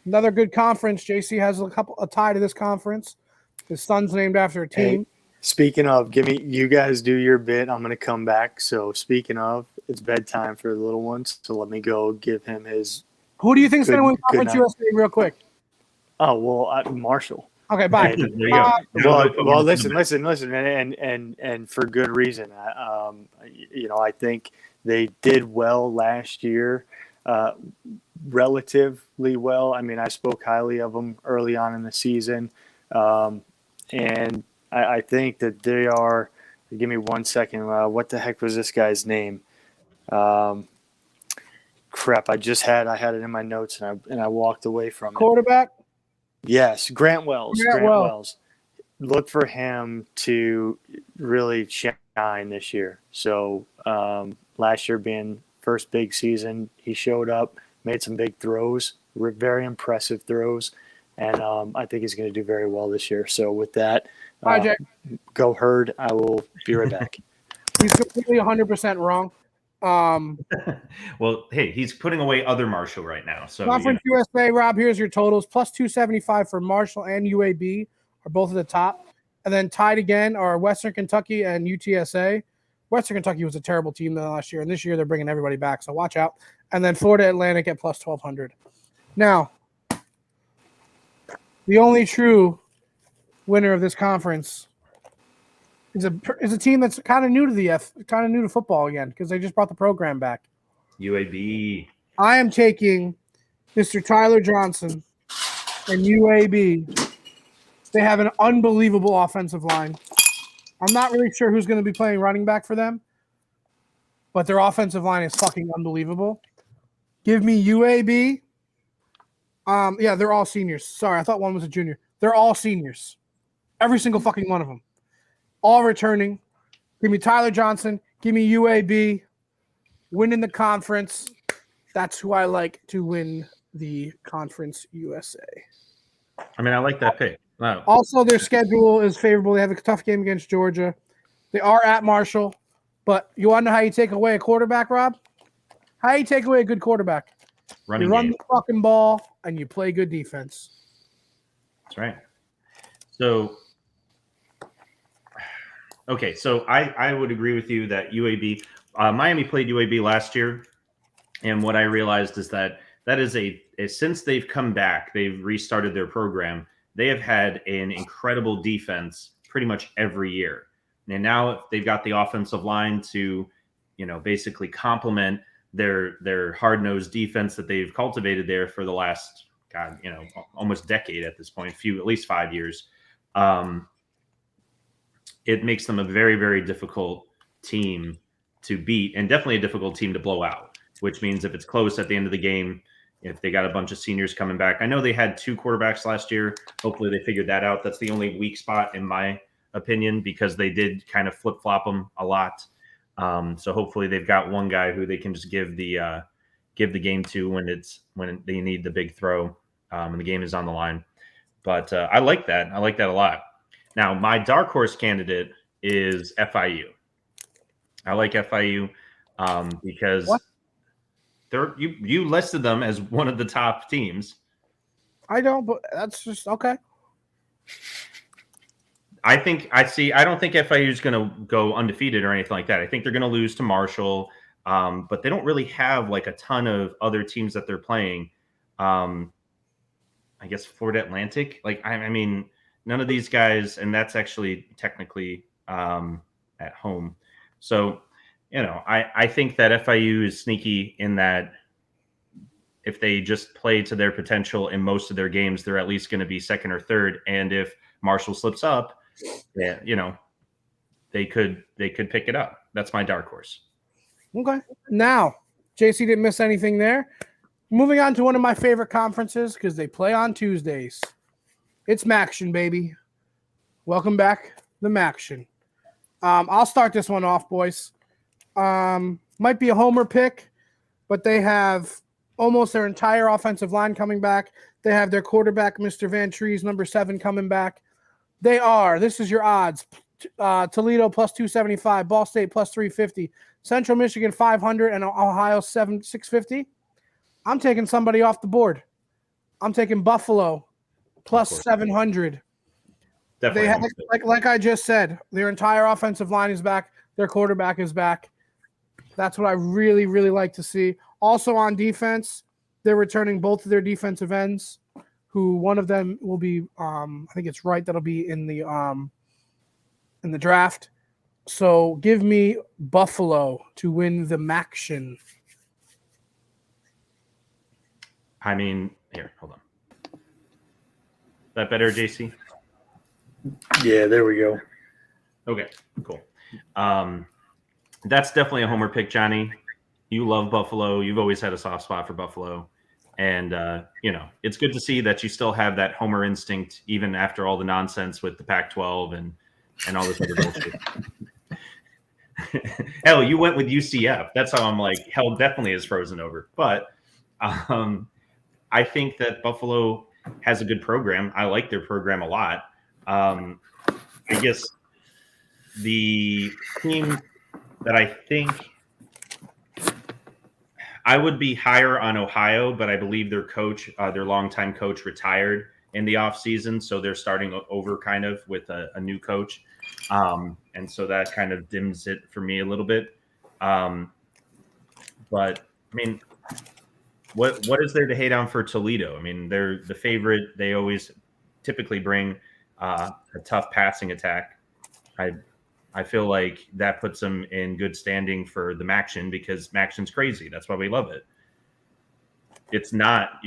Another good conference. JC has a tie to this conference. His son's named after a team. Hey. Speaking of, you guys do your bit. I'm going to come back. So speaking of, it's bedtime for the little ones. So let me go give him his. Who do you think is going to win Conference USA real quick? Oh, well, Marshall. Okay, bye. There you go. Well, listen, and for good reason. I think they did well last year, relatively well. I mean, I spoke highly of them early on in the season, and I think that they are. Give me 1 second. What the heck was this guy's name? Crap! I had it in my notes and I walked away from it. Quarterback. Yes, Grant Wells. Look for him to really shine this year. So last year being first big season, he showed up, made some big throws, very impressive throws, and I think he's going to do very well this year. So with that. Go Herd. I will be right back. He's completely 100% wrong. Well, hey, he's putting away other Marshall right now. So Conference USA, Rob, here's your totals. Plus 275 for Marshall and UAB are both at the top. And then tied again are Western Kentucky and UTSA. Western Kentucky was a terrible team last year, and this year they're bringing everybody back, so watch out. And then Florida Atlantic at plus 1,200. Now, the only true winner of this conference is a team that's kind of new to football again because they just brought the program back. UAB. I am taking Mr. Tyler Johnson and UAB. They have an unbelievable offensive line. I'm not really sure who's going to be playing running back for them, but their offensive line is fucking unbelievable. Give me UAB. Yeah, they're all seniors. Sorry, I thought one was a junior. They're all seniors. Every single fucking one of them. All returning. Give me Tyler Johnson. Give me UAB. Winning the conference. That's who I like to win the Conference USA. I mean, I like that pick. Wow. Also, their schedule is favorable. They have a tough game against Georgia. They are at Marshall. But you want to know how you take away a quarterback, Rob? How you take away a good quarterback? Running You run game. the fucking ball and you play good defense. That's right. So, okay, so I would agree with you that UAB, Miami played UAB last year, and what I realized is that is since they've come back, they've restarted their program. They have had an incredible defense pretty much every year, and now they've got the offensive line to, basically complement their hard-nosed defense that they've cultivated there for the last almost decade at this point, at least 5 years. It makes them a very, very difficult team to beat, and definitely a difficult team to blow out, which means if it's close at the end of the game, if they got a bunch of seniors coming back. I know they had 2 quarterbacks last year. Hopefully they figured that out. That's the only weak spot in my opinion, because they did kind of flip-flop them a lot. So hopefully they've got one guy who they can just give the game to when they need the big throw, and the game is on the line. But I like that. I like that a lot. Now, my dark horse candidate is FIU. I like FIU because you listed them as one of the top teams. I don't, but that's just okay. I don't think FIU is going to go undefeated or anything like that. I think they're going to lose to Marshall, but they don't really have like a ton of other teams that they're playing. I guess Florida Atlantic. Like I mean, none of these guys, and that's actually technically at home. So, I think that FIU is sneaky in that if they just play to their potential in most of their games, they're at least going to be second or third. And if Marshall slips up, they could pick it up. That's my dark horse. Okay. Now, JC didn't miss anything there. Moving on to one of my favorite conferences because they play on Tuesdays. It's Maction, baby. Welcome back, the Maction. I'll start this one off, boys. Might be a homer pick, but they have almost their entire offensive line coming back. They have their quarterback, Mr. Van Trees, number 7, coming back. This is your odds. Toledo plus 275, Ball State plus 350, Central Michigan 500, and Ohio 650. I'm taking somebody off the board. I'm taking Buffalo plus 700. Definitely. They have, like I just said, their entire offensive line is back. Their quarterback is back. That's what I really, really like to see. Also on defense, they're returning both of their defensive ends, who one of them will be, I think it's right, that'll be in the draft. So give me Buffalo to win the Maction. I mean, here, hold on. That better, JC? Yeah, there we go. Okay, cool. That's definitely a homer pick, Johnny. You love Buffalo. You've always had a soft spot for Buffalo. And, it's good to see that you still have that homer instinct, even after all the nonsense with the Pac-12 and all this other bullshit. Hell, you went with UCF. That's how I'm like, hell definitely is frozen over. But I think that Buffalo has a good program. I like their program a lot. I guess the team that I think I would be higher on Ohio, but I believe their coach, their longtime coach, retired in the offseason. So they're starting over kind of with a new coach. And so that kind of dims it for me a little bit. But I mean, what is there to hate on for Toledo? I mean, they're the favorite. They always typically bring a tough passing attack. I feel like that puts them in good standing for the Maction because Maction's crazy. That's why we love it. It's not,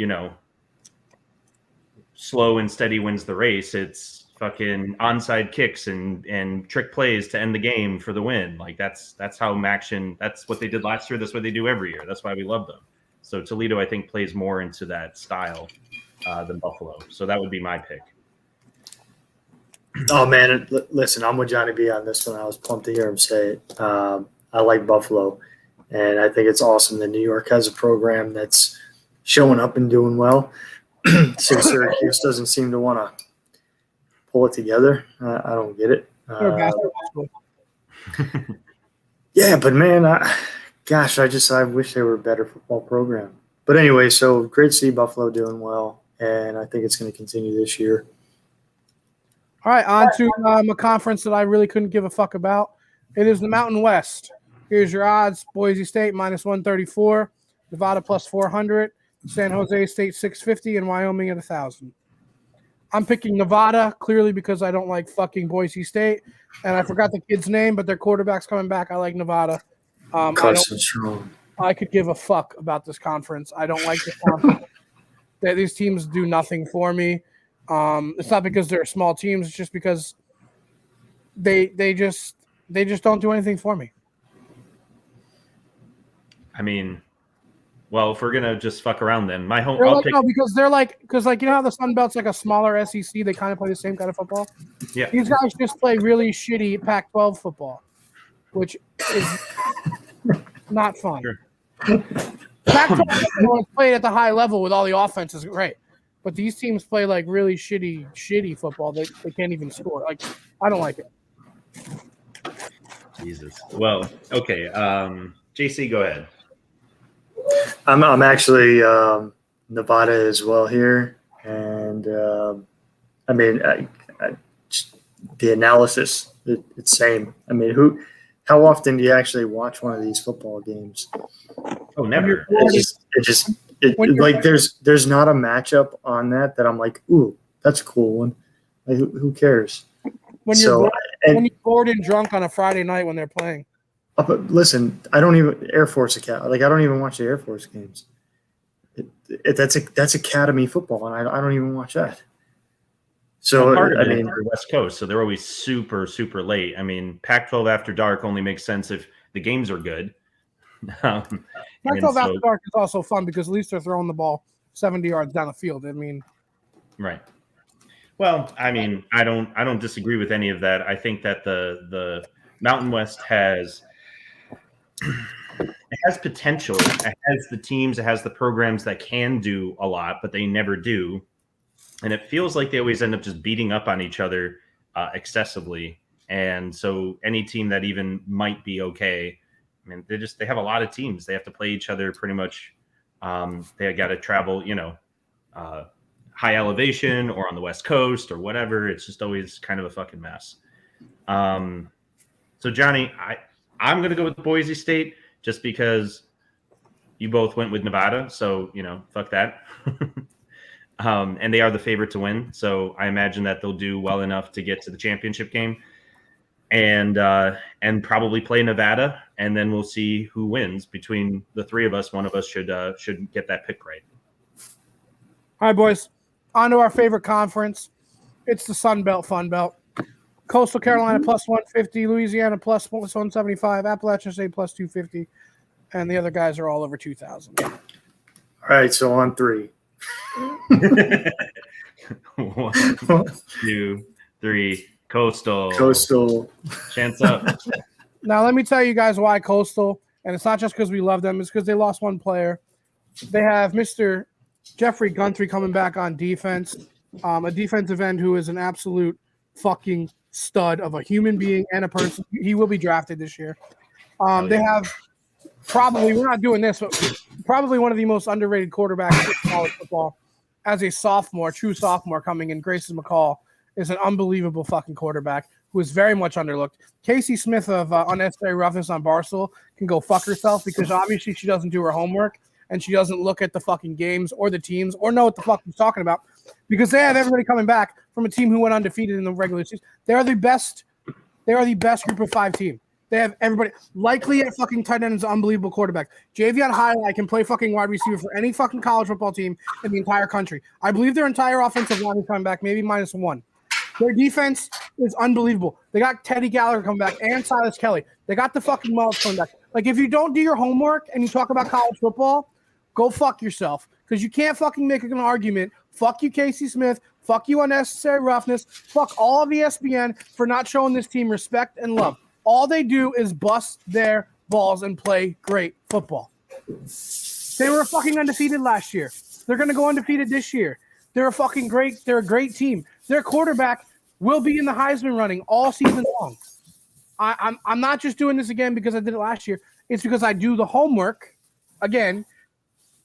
slow and steady wins the race. It's fucking onside kicks and trick plays to end the game for the win. Like that's how Maction, that's what they did last year. That's what they do every year. That's why we love them. So Toledo, I think, plays more into that style than Buffalo. So that would be my pick. Oh, man. Listen, I'm with Johnny B on this one. I was pumped to hear him say it. I like Buffalo, and I think it's awesome that New York has a program that's showing up and doing well. Since Syracuse doesn't seem to want to pull it together, I don't get it. They're a basketball school. Yeah, but man, I wish they were a better football program. But anyway, so great to see Buffalo doing well, and I think it's going to continue this year. All right, on to a conference that I really couldn't give a fuck about. It is the Mountain West. Here's your odds. Boise State minus 134, Nevada plus 400, San Jose State 650, and Wyoming at 1,000. I'm picking Nevada clearly because I don't like fucking Boise State, and I forgot the kid's name, but their quarterback's coming back. I like Nevada. Carson Strong. I could give a fuck about this conference. I don't like this conference. These teams do nothing for me. It's not because they're small teams. It's just because they just don't do anything for me. I mean, well, if we're gonna just fuck around, then because you know how the Sun Belt's like a smaller SEC. They kind of play the same kind of football. Yeah, these guys just play really shitty Pac-12 football, which is not fun. Sure. Pac-12 played at the high level with all the offenses, great. But these teams play like really shitty football. They can't even score. Like, I don't like it. Jesus. Well, okay. JC, go ahead. I'm actually Nevada as well here, and I mean, the analysis it's same. I mean, how often do you actually watch one of these football games? Oh, never. Like there's not a matchup on that I'm like, ooh, that's a cool one. Like, who cares? When you're bored and drunk on a Friday night when they're playing. But listen, I don't even Air Force Academy. Like, I don't even watch the Air Force games. That's Academy football, and I don't even watch that. So I mean, West Coast, so they're always super, super late. I mean, Pac-12 after dark only makes sense if the games are good. Pac-12 after dark is also fun because at least they're throwing the ball 70 yards down the field. I mean, right. Well, I mean, I don't disagree with any of that. I think that the Mountain West has potential. It has the teams, it has the programs that can do a lot, but they never do. And it feels like they always end up just beating up on each other excessively. And so any team that even might be okay, I mean, they have a lot of teams. They have to play each other pretty much. They got to travel, high elevation or on the West Coast or whatever. It's just always kind of a fucking mess. So Johnny, I'm going to go with Boise State just because you both went with Nevada. So, fuck that. And they are the favorite to win. So I imagine that they'll do well enough to get to the championship game and probably play Nevada. And then we'll see who wins between the three of us. One of us should get that pick right. All right, boys. On to our favorite conference. It's the Sun Belt, Fun Belt. Coastal Carolina plus 150, Louisiana plus 175, Appalachian State plus 250, and the other guys are all over 2,000. All right, so on three. 1, 2, 3. Coastal. Chance up. Now, let me tell you guys why Coastal, and it's not just because we love them, it's because they lost one player. They have Mr. Jeffrey Guntry coming back on defense, a defensive end who is an absolute fucking stud of a human being and a person. He will be drafted this year. They have probably, we're not doing this, but probably one of the most underrated quarterbacks in college football as a sophomore, true sophomore coming in. Grayson McCall is an unbelievable fucking quarterback who is very much underlooked. Casey Smith of Unnecessary Roughness on Barstool can go fuck herself because obviously she doesn't do her homework and she doesn't look at the fucking games or the teams or know what the fuck he's talking about because they have everybody coming back from a team who went undefeated in the regular season. They are the best group of 5 team. They have everybody. Likely at fucking tight end is an unbelievable quarterback. Javion Highlight can play fucking wide receiver for any fucking college football team in the entire country. I believe their entire offensive line is coming back, maybe -1. Their defense is unbelievable. They got Teddy Gallagher coming back and Silas Kelly. They got the fucking Mullins coming back. Like, if you don't do your homework and you talk about college football, go fuck yourself. Because you can't fucking make an argument. Fuck you, Casey Smith. Fuck you, Unnecessary Roughness. Fuck all of ESPN for not showing this team respect and love. All they do is bust their balls and play great football. They were fucking undefeated last year. They're going to go undefeated this year. They're a great team. Their quarterback will be in the Heisman running all season long. I'm not just doing this again because I did it last year. It's because I do the homework. Again,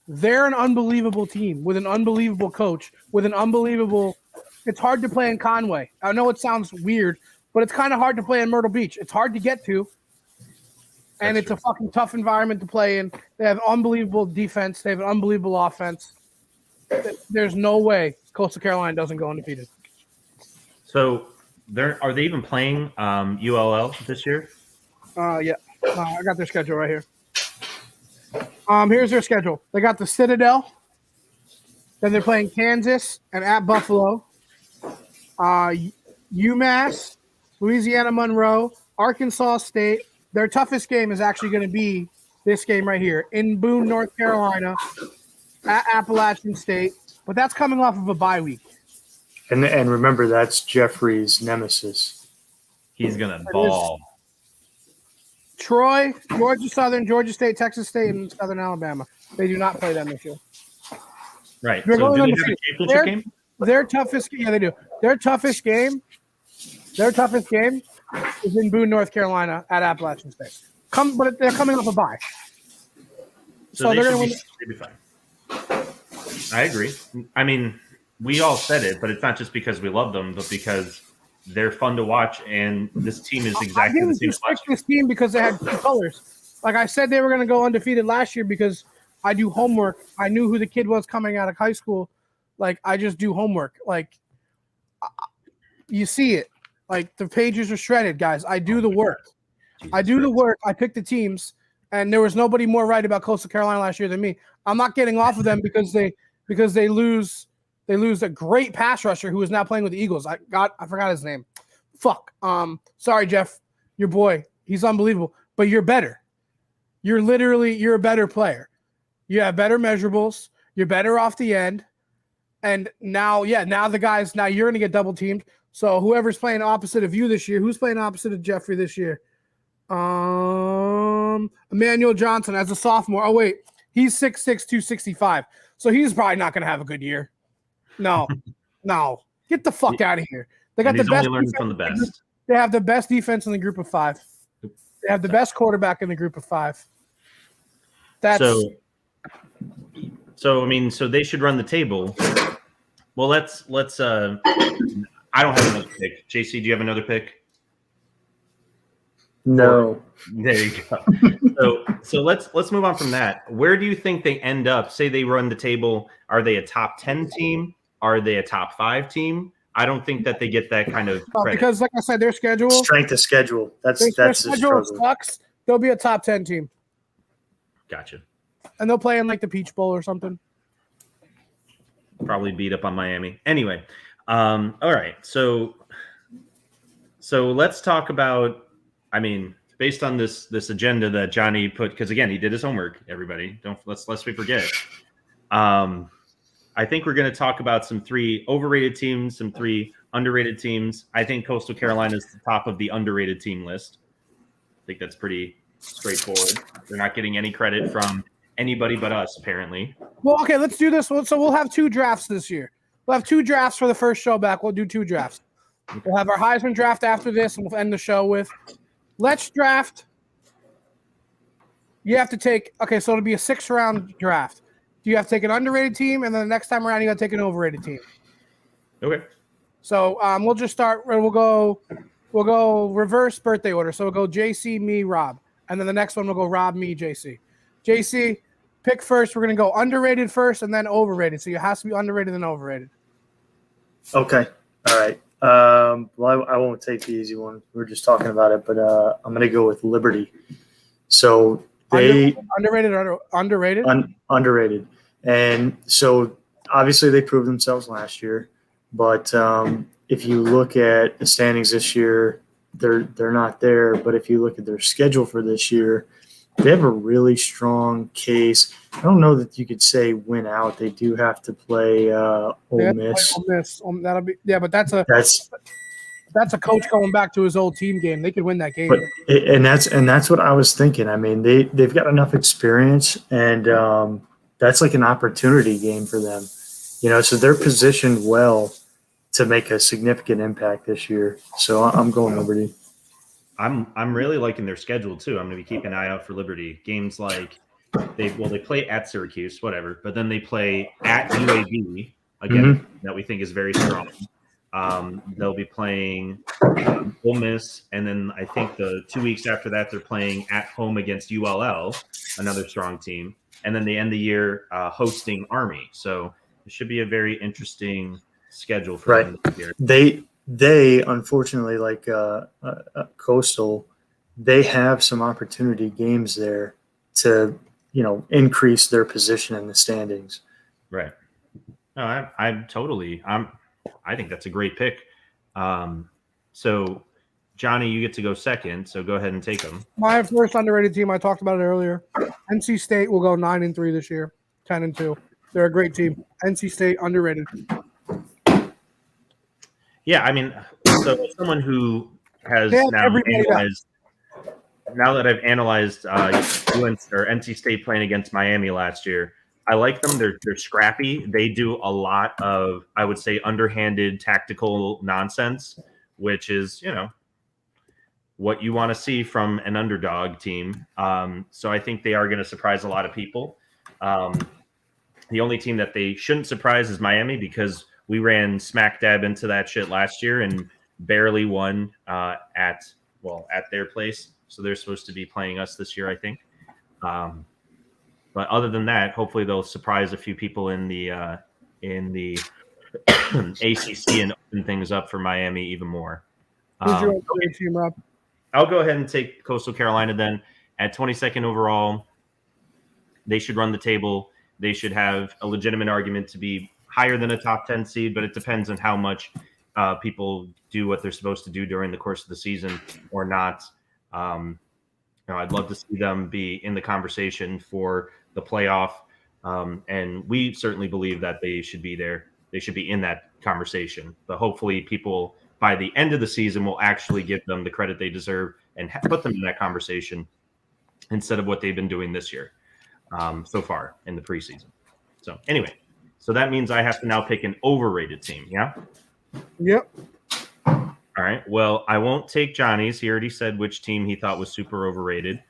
they're an unbelievable team with an unbelievable coach, with an unbelievable – it's hard to play in Conway. I know it sounds weird, but it's kind of hard to play in Myrtle Beach. It's hard to get to, and it's a fucking tough environment to play in. They have unbelievable defense. They have an unbelievable offense. There's no way Coastal Carolina doesn't go undefeated. So are they even playing ULL this year? Yeah. I got their schedule right here. Here's their schedule. They got the Citadel. Then they're playing Kansas and at Buffalo. UMass, Louisiana Monroe, Arkansas State. Their toughest game is actually going to be this game right here in Boone, North Carolina, at Appalachian State. But that's coming off of a bye week. And remember, that's Jeffrey's nemesis. He's going to ball. Troy, Georgia Southern, Georgia State, Texas State, and Southern Alabama. They do not play them this year. Right. So do they have a championship game? Their toughest – yeah, they do. Their toughest game is in Boone, North Carolina at Appalachian State. But they're coming off a bye. So they're going to win. Fine. I agree. I mean, we all said it, but it's not just because we love them, but because they're fun to watch, and this team is exactly the same. I didn't this team because they had two colors. Like I said, they were going to go undefeated last year because I do homework. I knew who the kid was coming out of high school. Like, I just do homework. Like, you see it. Like, the pages are shredded, guys. I do the work. I pick the teams, and there was nobody more right about Coastal Carolina last year than me. I'm not getting off of them because they lose a great pass rusher who is now playing with the Eagles. I forgot his name. Fuck. Sorry, Jeff. Your boy. He's unbelievable. But you're better. You're a better player. You have better measurables. You're better off the end. And now you're going to get double teamed. So whoever's playing opposite of you this year, who's playing opposite of Jeffrey this year? Emmanuel Johnson as a sophomore. Oh, wait. He's 6'6", 265. So he's probably not going to have a good year. No. Get the fuck out of here. They got the best learning from the best. They have the best defense in the group of five. They have the best quarterback in the group of five. So they should run the table. Well, let's I don't have another pick. JC, do you have another pick? No. There you go. So let's move on from that. Where do you think they end up? Say they run the table. Are they a top 10 team? Are they a top 5 team? I don't think that they get that kind of credit. Because, like I said, their schedule. Strength of schedule. That's their schedule sucks. They'll be a top 10 team. Gotcha. And they'll play in like the Peach Bowl or something. Probably beat up on Miami. Anyway, all right. So let's talk about. I mean, based on this agenda that Johnny put, because again, he did his homework. Everybody, lest we forget. I think we're going to talk about some 3 overrated teams, some 3 underrated teams. I think Coastal Carolina is the top of the underrated team list. I think that's pretty straightforward. They're not getting any credit from anybody but us, apparently. Well, okay, let's do this. So we'll have 2 drafts this year. We'll have 2 drafts for the first show back. We'll do 2 drafts. We'll have our Heisman draft after this, and we'll end the show with let's draft. You have to take – okay, so it'll be a 6-round draft. You have to take an underrated team, and then the next time around, you got to take an overrated team. Okay. So we'll just start. We'll go reverse birthday order. So we'll go JC, me, Rob, and then the next one we'll go Rob, me, JC. JC, pick first. We're gonna go underrated first, and then overrated. So it has to be underrated and overrated. Okay. All right. Well, I won't take the easy one. We were just talking about it, but I'm gonna go with Liberty. So they underrated or underrated? Underrated. And so obviously they proved themselves last year, but if you look at the standings this year, they're not there. But if you look at their schedule for this year, they have a really strong case. I don't know that you could say win out. They do have to play Ole Miss. That'll be but that's a coach going back to his old team game. They could win that game. But, and that's what I was thinking. I mean, they've got enough experience, and that's like an opportunity game for them. So they're positioned well to make a significant impact this year. So I'm going Liberty. I'm really liking their schedule too. I'm going to be keeping an eye out for Liberty games like they play at Syracuse, whatever, but then they play at UAB again, that we think is very strong. They'll be playing Ole Miss, and then I think the 2 weeks after that they're playing at home against ULL, another strong team, and then they end the year hosting Army. So it should be a very interesting schedule for them this year. They unfortunately, like Coastal, they have some opportunity games there to increase their position in the standings. Right. No, I think that's a great pick. So Johnny, you get to go second. So go ahead and take them. My first underrated team, I talked about it earlier. NC State will go 9-3 this year, 10-2. They're a great team. NC State underrated. Yeah, I mean, so as someone who has now that I've analyzed NC State playing against Miami last year, I like them. They're scrappy. They do a lot of, I would say, underhanded tactical nonsense, which is, what you want to see from an underdog team. So I think they are going to surprise a lot of people. The only team that they shouldn't surprise is Miami, because we ran smack dab into that shit last year and barely won at their place. So they're supposed to be playing us this year, I think. But other than that, hopefully they'll surprise a few people in the ACC and open things up for Miami even more. Who's your team, Rob? I'll go ahead and take Coastal Carolina then. At 22nd overall, they should run the table. They should have a legitimate argument to be higher than a top 10 seed, but it depends on how much people do what they're supposed to do during the course of the season or not. I'd love to see them be in the conversation for the playoff, and we certainly believe that they should be there. They should be in that conversation, but hopefully people by the end of the season will actually give them the credit they deserve and put them in that conversation instead of what they've been doing this year so far in the preseason. So anyway, so that means I have to now pick an overrated team. Yeah. Yep. All right. Well, I won't take Johnny's. He already said which team he thought was super overrated.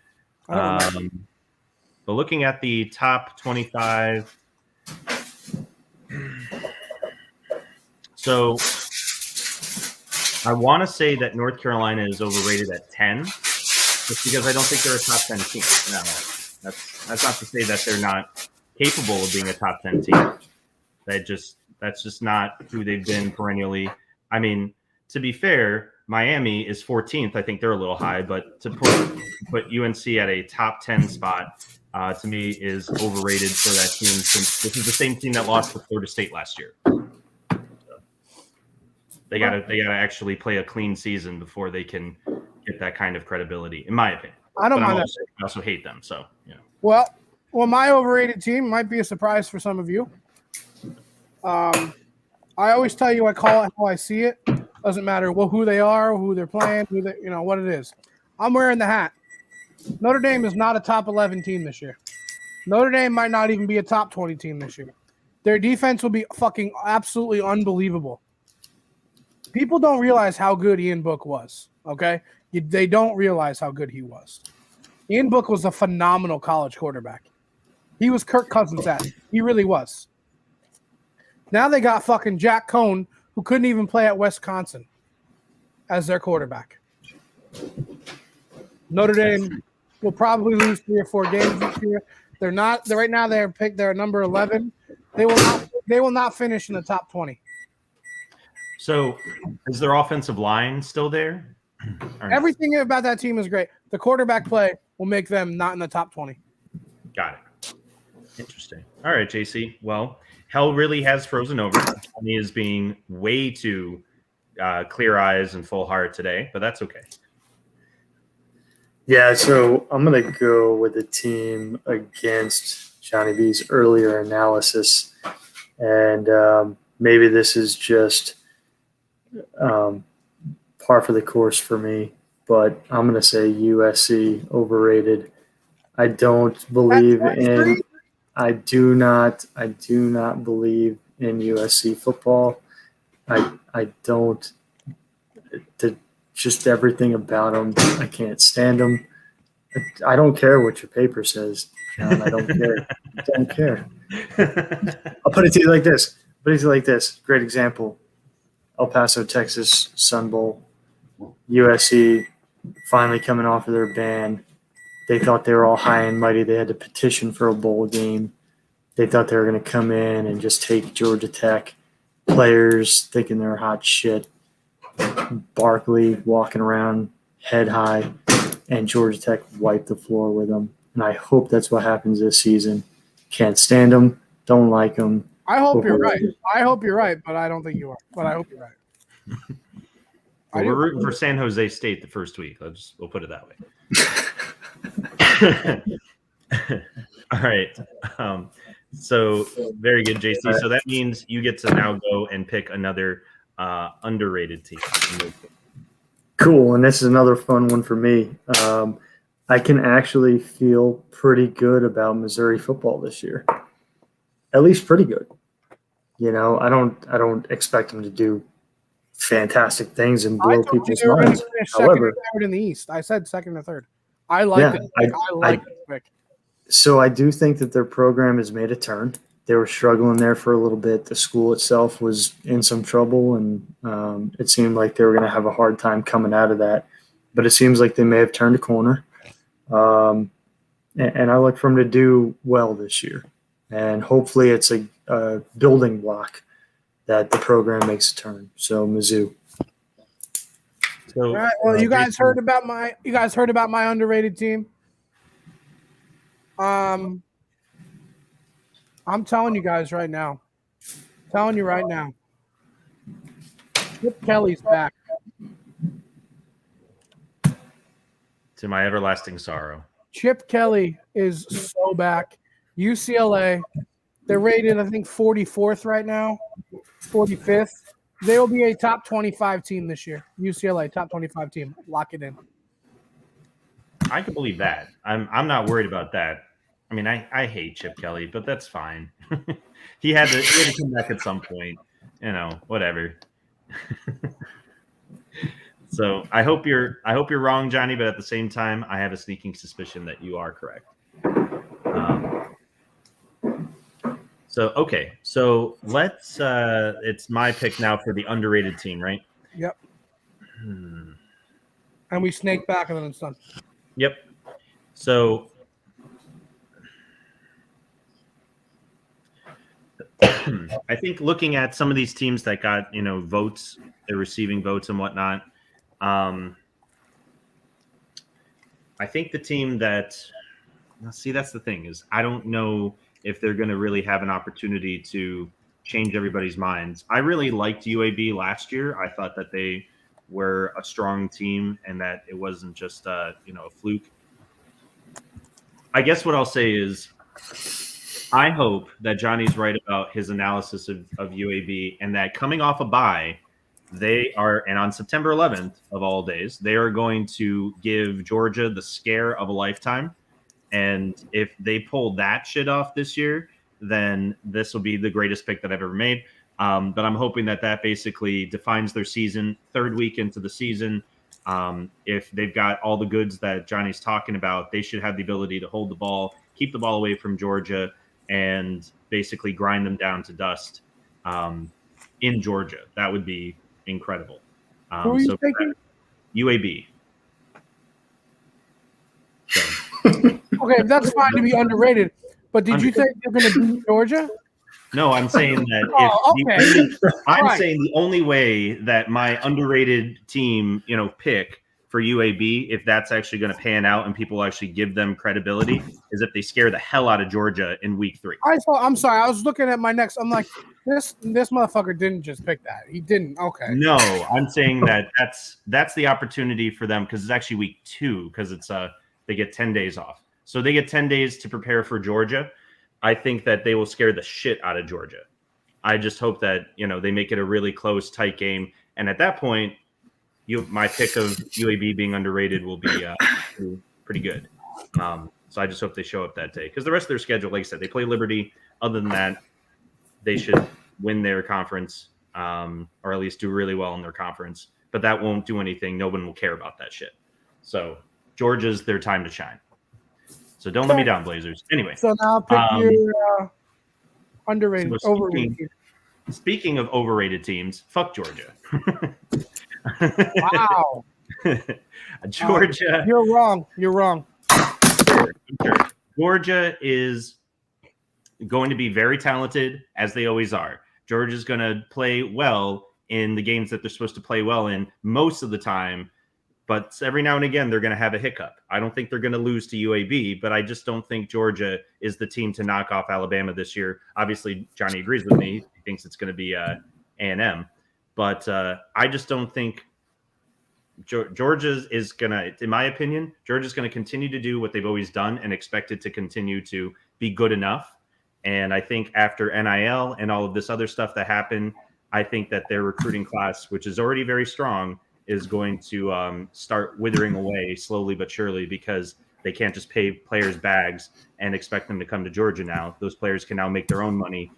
But looking at the top 25, so I want to say that North Carolina is overrated at 10, just because I don't think they're a top 10 team. No, that's not to say that they're not capable of being a top 10 team. That's just not who they've been perennially. I mean, to be fair, Miami is 14th. I think they're a little high, but to put UNC at a top 10 spot to me is overrated for that team, since this is the same team that lost to Florida State last year. They gotta actually play a clean season before they can get that kind of credibility, in my opinion. I don't mind that. I also hate them. So yeah. Well, my overrated team might be a surprise for some of you. I always tell you I call it how I see it. Doesn't matter who they are, who they're playing, what it is. I'm wearing the hat. Notre Dame is not a top 11 team this year. Notre Dame might not even be a top 20 team this year. Their defense will be fucking absolutely unbelievable. People don't realize how good Ian Book was, okay? They don't realize how good he was. Ian Book was a phenomenal college quarterback. He was Kirk Cousins-esque. He really was. Now they got fucking Jack Cohn, who couldn't even play at Wisconsin, as their quarterback. Notre Dame will probably lose 3 or 4 games this year. They're not. Right now they're number 11. They will not finish in the top 20. So, is their offensive line still there? Everything about that team is great. The quarterback play will make them not in the top 20. Got it. Interesting. All right, JC. Well, hell really has frozen over. He is being way too clear eyes and full heart today, but that's okay. Yeah, so I'm going to go with the team against Johnny B's earlier analysis. And maybe this is just par for the course for me, but I'm going to say USC overrated. I don't believe I do not believe in USC football. I don't. Just everything about them, I can't stand them. I don't care what your paper says, John. I don't care. I don't care. I'll put it to you like this. Great example. El Paso, Texas, Sun Bowl. USC finally coming off of their ban. They thought they were all high and mighty. They had to petition for a bowl game. They thought they were going to come in and just take Georgia Tech players thinking they're hot shit. Barkley walking around head high, and Georgia Tech wiped the floor with them. And I hope that's what happens this season. Can't stand them. Don't like them. I hope you're right. I hope you're right, but I don't think you are. But I hope you're right. Well, we're rooting for San Jose State the first week. We'll put it that way. All right. So very good, JC. So that means you get to now go and pick another underrated team. Cool, and this is another fun one for me. I can actually feel pretty good about Missouri football this year. At least pretty good. You know, I don't expect them to do fantastic things and blow people's minds. However, third in the East, I said second or third. I like it. I like this pick. So I do think that their program has made a turn. They were struggling there for a little bit. The school itself was in some trouble, and it seemed like they were going to have a hard time coming out of that. But it seems like they may have turned a corner. And I look for them to do well this year. And hopefully it's a building block that the program makes a turn. So Mizzou. So, all right. Well, you guys heard about my underrated team. I'm telling you guys right now. Chip Kelly's back. To my everlasting sorrow. Chip Kelly is so back. UCLA, they're rated, I think, 44th right now, 45th. They will be a top 25 team this year. UCLA, top 25 team. Lock it in. I can believe that. I'm not worried about that. I mean, I hate Chip Kelly, but that's fine. he had to come back at some point. You know, whatever. So I hope you're wrong, Johnny, but at the same time, I have a sneaking suspicion that you are correct. So let's it's my pick now for the underrated team, right? Yep. And we snake back and then it's done. Yep. So I think looking at some of these teams that got, votes, they're receiving votes and whatnot. I think the team that's the thing is I don't know if they're going to really have an opportunity to change everybody's minds. I really liked UAB last year. I thought that they were a strong team and that it wasn't just a fluke. I guess what I'll say is I hope that Johnny's right about his analysis of UAB and that coming off a bye, and on September 11th of all days, they are going to give Georgia the scare of a lifetime. And if they pull that shit off this year, then this will be the greatest pick that I've ever made. But I'm hoping that basically defines their season. Third week into the season, if they've got all the goods that Johnny's talking about, they should have the ability to hold the ball, keep the ball away from Georgia, and basically grind them down to dust in Georgia. That would be incredible. Who are you thinking? UAB. So. Okay, that's fine to be underrated. But did you think they're going to beat Georgia? No, I'm saying that saying the only way that my underrated team, pick for UAB, if that's actually going to pan out and people actually give them credibility, is if they scare the hell out of Georgia in week 3. I'm sorry. I was looking at my next. I'm like, this motherfucker didn't just pick that. He didn't. Okay. No, I'm saying that's the opportunity for them because it's actually week 2 because it's they get 10 days off. So they get 10 days to prepare for Georgia. I think that they will scare the shit out of Georgia. I just hope that, they make it a really close, tight game. And at that point, my pick of UAB being underrated will be pretty good. So I just hope they show up that day because the rest of their schedule, like I said, they play Liberty. Other than that, they should win their conference or at least do really well in their conference. But that won't do anything. No one will care about that shit. So Georgia's their time to shine. So don't let me down, Blazers. Anyway. So now pick your underrated, overrated team. Speaking of overrated teams, fuck Georgia. Wow. Georgia. You're wrong. You're wrong. Sure. Georgia is going to be very talented, as they always are. Georgia's going to play well in the games that they're supposed to play well in most of the time. But every now and again, they're going to have a hiccup. I don't think they're going to lose to UAB, but I just don't think Georgia is the team to knock off Alabama this year. Obviously, Johnny agrees with me. He thinks it's going to be A&M. But I just don't think Georgia is going to, in my opinion, Georgia's going to continue to do what they've always done and expect it to continue to be good enough. And I think after NIL and all of this other stuff that happened, I think that their recruiting class, which is already very strong, is going to start withering away slowly but surely because they can't just pay players bags and expect them to come to Georgia now. Those players can now make their own money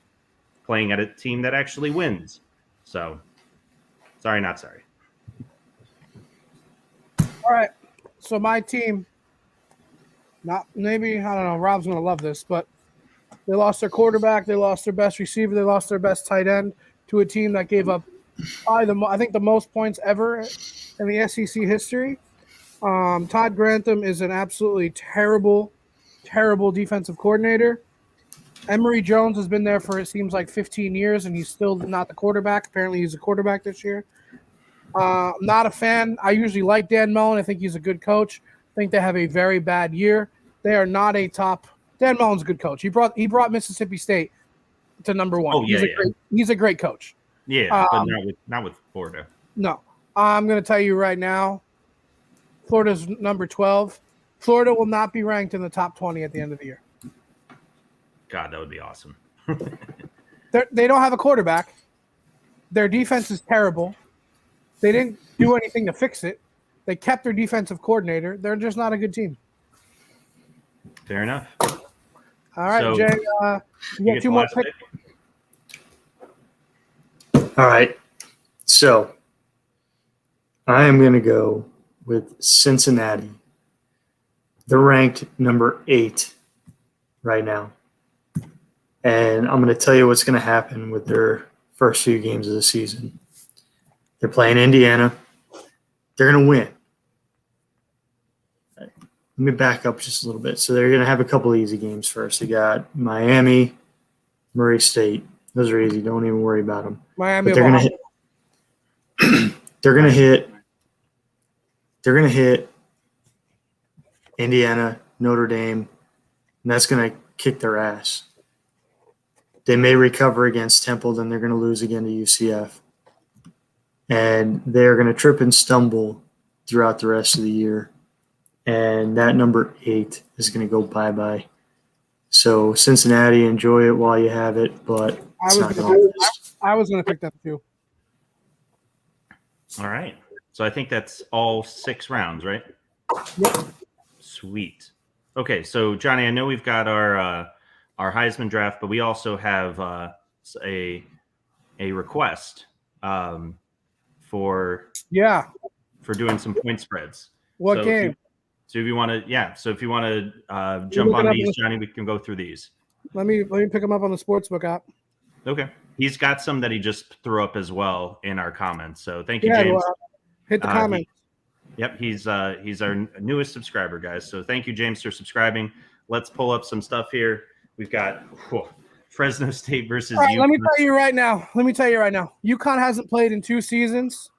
playing at a team that actually wins. So, sorry, not sorry. All right. So my team, not maybe, I don't know, Rob's going to love this, but they lost their quarterback, they lost their best receiver, they lost their best tight end to a team that gave up I think the most points ever in the SEC history. Todd Grantham is an absolutely terrible, terrible defensive coordinator. Emory Jones has been there for, it seems like 15 years, and he's still not the quarterback. Apparently he's a quarterback this year. I'm not a fan. I usually like Dan Mullen. I think he's a good coach. I think they have a very bad year. They are not a top. Dan Mullen's a good coach. He brought Mississippi State to number one. Oh, yeah, he's a great coach. Yeah, but not with Florida. No. I'm going to tell you right now, Florida's number 12. Florida will not be ranked in the top 20 at the end of the year. God, that would be awesome. They don't have a quarterback. Their defense is terrible. They didn't do anything to fix it. They kept their defensive coordinator. They're just not a good team. Fair enough. All right, so, Jay, you got two more picks. All right. So I am going to go with Cincinnati. They're ranked number 8 right now. And I'm going to tell you what's going to happen with their first few games of the season. They're playing Indiana. They're going to win. Let me back up just a little bit. So they're going to have a couple easy games first. They got Miami, Murray State. Those are easy. Don't even worry about them. Miami. But they're going to hit. They're going to hit Indiana, Notre Dame, and that's going to kick their ass. They may recover against Temple, then they're going to lose again to UCF. And they're going to trip and stumble throughout the rest of the year. And that number 8 is going to go bye-bye. So Cincinnati, enjoy it while you have it, but it's not going to last. I was going to pick that too. All right. So I think that's all 6 rounds, right? Yep. Sweet. Okay, so Johnny, I know we've got our Heisman draft, but we also have a request for doing some point spreads. What game? If you want to jump on these, Johnny, we can go through these. Let me pick them up on the Sportsbook app. Okay. He's got some that he just threw up as well in our comments. So thank you, James. Hit the comments. Yep, he's our newest subscriber, guys. So thank you, James, for subscribing. Let's pull up some stuff here. We've got Fresno State versus UConn. UConn. Let me tell you right now. UConn hasn't played in 2 seasons.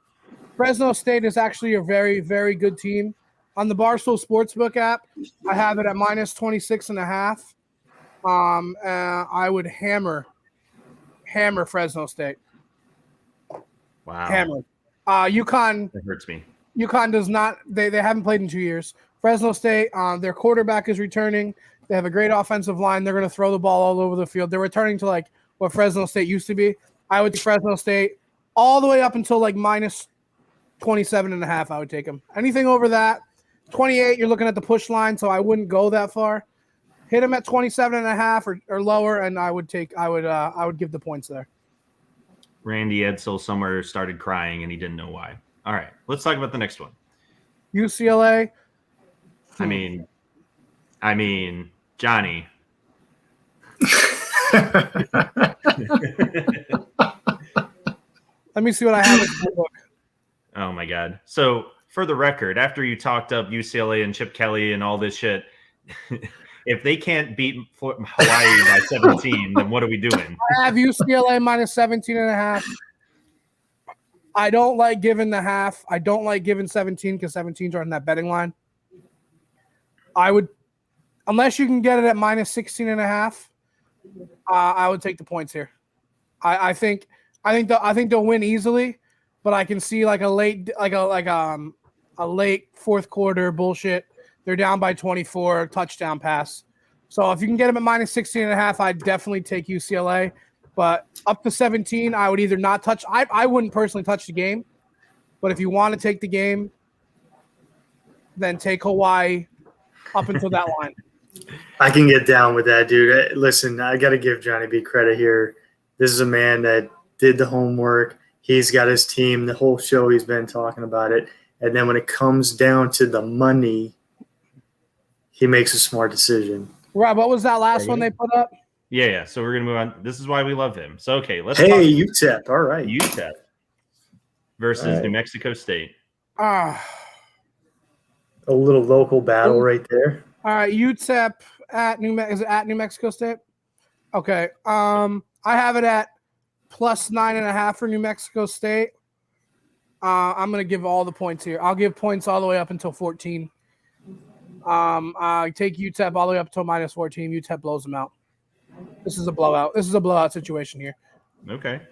Fresno State is actually a very, very good team. On the Barstool Sportsbook app, I have it at minus 26.5. I would hammer Fresno State. Wow. Hammer. UConn. That hurts me. UConn does not. They haven't played in 2 years. Fresno State. Their quarterback is returning. They have a great offensive line. They're going to throw the ball all over the field. They're returning to like what Fresno State used to be. I would take Fresno State all the way up until like minus 27.5. I would take them. Anything over that, 28, you're looking at the push line, so I wouldn't go that far. Hit him at 27.5 or lower, and I would give the points there. Randy Edsel somewhere started crying and he didn't know why. All right, let's talk about the next one. UCLA. I mean, Johnny. Let me see what I have in my book. Oh my God. So for the record, after you talked up UCLA and Chip Kelly and all this shit, if they can't beat Hawaii by 17, then what are we doing? I have UCLA minus 17.5. I don't like giving the half. I don't like giving 17 because 17s are on that betting line. I would, unless you can get it at minus 16.5, I would take the points here. I think they'll win easily, but I can see like a late fourth quarter bullshit. They're down by 24, touchdown pass. So if you can get them at minus 16.5, I'd definitely take UCLA. But up to 17, I would either not touch. I wouldn't personally touch the game. But if you want to take the game, then take Hawaii up until that line. I can get down with that, dude. Listen, I got to give Johnny B credit here. This is a man that did the homework. He's got his team. The whole show he's been talking about it. And then when it comes down to the money, he makes a smart decision. Rob, what was that last one they put up? Yeah. So we're gonna move on. This is why we love him. So okay, let's. Hey, UTEP. All right, UTEP versus New Mexico State. A little local battle right there. All right, UTEP at New Mexico State? Okay. I have it at plus 9.5 for New Mexico State. I'm gonna give all the points here. I'll give points all the way up until 14. I take UTEP all the way up until minus 14. UTEP blows them out. This is a blowout. This is a blowout situation here. Okay.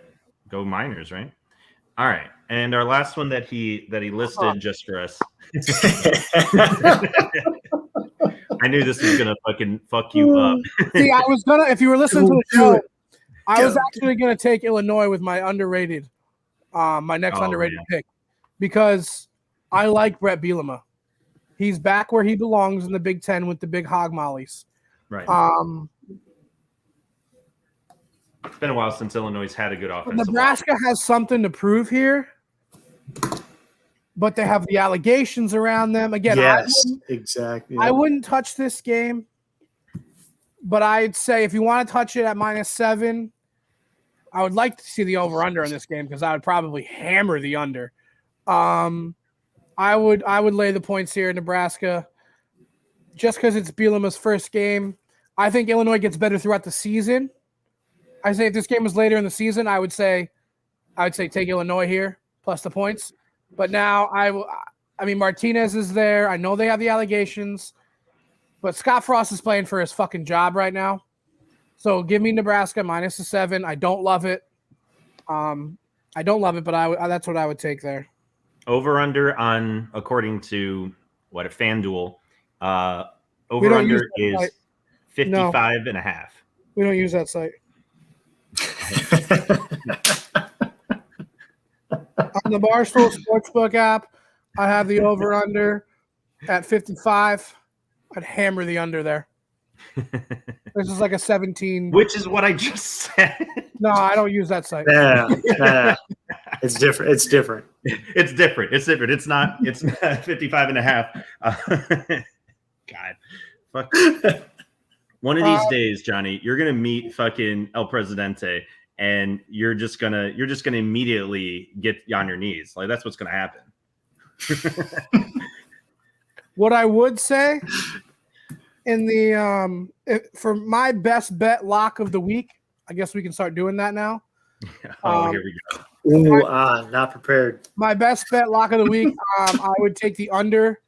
Go Miners, right? All right. And our last one that he listed just for us. I knew this was gonna fucking fuck you up. See, I was gonna, if you were listening to the show, I was actually gonna take Illinois with my underrated, my next underrated pick, because I like Brett Bielema. He's back where he belongs in the Big Ten with the big hog mollies. Right. It's been a while since Illinois had a good offense. Nebraska has something to prove here, but they have the allegations around them. Again, yes, exactly. I wouldn't touch this game, but I'd say if you want to touch it at minus 7, I would like to see the over-under in this game because I would probably hammer the under. I would lay the points here in Nebraska just because it's Bielema's first game. I think Illinois gets better throughout the season. I say if this game was later in the season, I would say take Illinois here plus the points. But now I mean Martinez is there. I know they have the allegations, but Scott Frost is playing for his fucking job right now. So give me Nebraska minus the 7. I don't love it. But that's what I would take there. Over under on according to what a FanDuel. Over under is 55.5. We don't use that site. On the Barstool Sportsbook app, I have the over under at 55. I'd hammer the under there. This is like a 17. Which is what I just said. No, I don't use that site. Yeah. It's different. It's different. It's different. It's not 55.5. God. Fuck. One of these days, Johnny, you're gonna meet fucking El Presidente, and you're just gonna immediately get on your knees. Like that's what's gonna happen. What I would say in the for my best bet lock of the week, I guess we can start doing that now. Here we go. Ooh, not prepared. My best bet lock of the week, I would take the under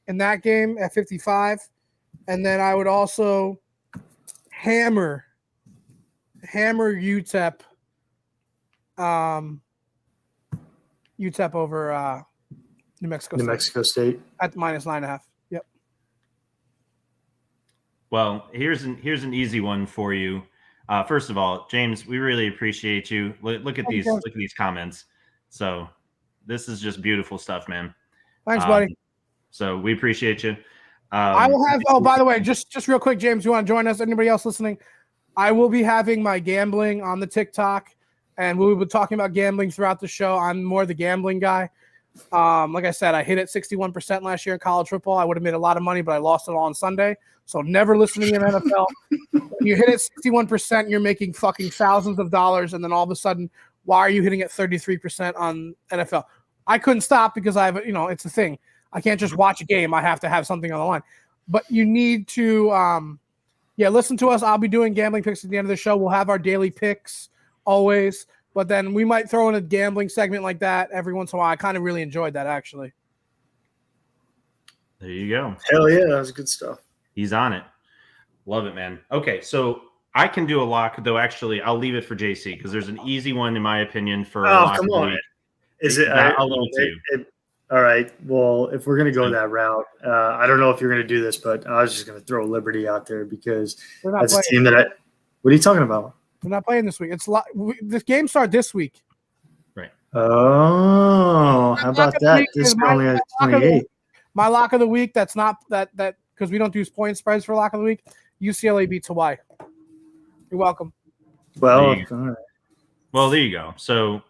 in that game at 55, and then I would also hammer UTEP over New Mexico State at minus 9.5. Yep. Well, here's an easy one for you. First of all, James, we really appreciate you. Look at these comments. So this is just beautiful stuff, man. Thanks, buddy. So we appreciate you. I will have. Oh, by the way, just real quick, James, you want to join us? Anybody else listening? I will be having my gambling on the TikTok, and we'll be talking about gambling throughout the show. I'm more the gambling guy. Like I said, I hit it 61% last year in college football. I would have made a lot of money, but I lost it all on Sunday. So never listening in NFL. When you hit it 61%, you're making fucking thousands of dollars, and then all of a sudden, why are you hitting it 33% on NFL? I couldn't stop because I have, it's a thing. I can't just watch a game. I have to have something on the line. But you need to, listen to us. I'll be doing gambling picks at the end of the show. We'll have our daily picks always, but then we might throw in a gambling segment like that every once in a while. I kind of really enjoyed that, actually. There you go. Hell yeah, that was good stuff. He's on it. Love it, man. Okay, so I can do a lock, though. Actually, I'll leave it for JC because there's an easy one, in my opinion, for a lock. Come on. Is it? I'll leave it to you. All right. Well, if we're going to go that route, I don't know if you're going to do this, but I was just going to throw Liberty out there because that's a team that what are you talking about? We're not playing this week. This game start this week. Right. Oh, how about that? This only has 28. My lock of the week, that's not that because we don't do point spreads for lock of the week. UCLA beats Hawaii. You're welcome. Well, there you go. So,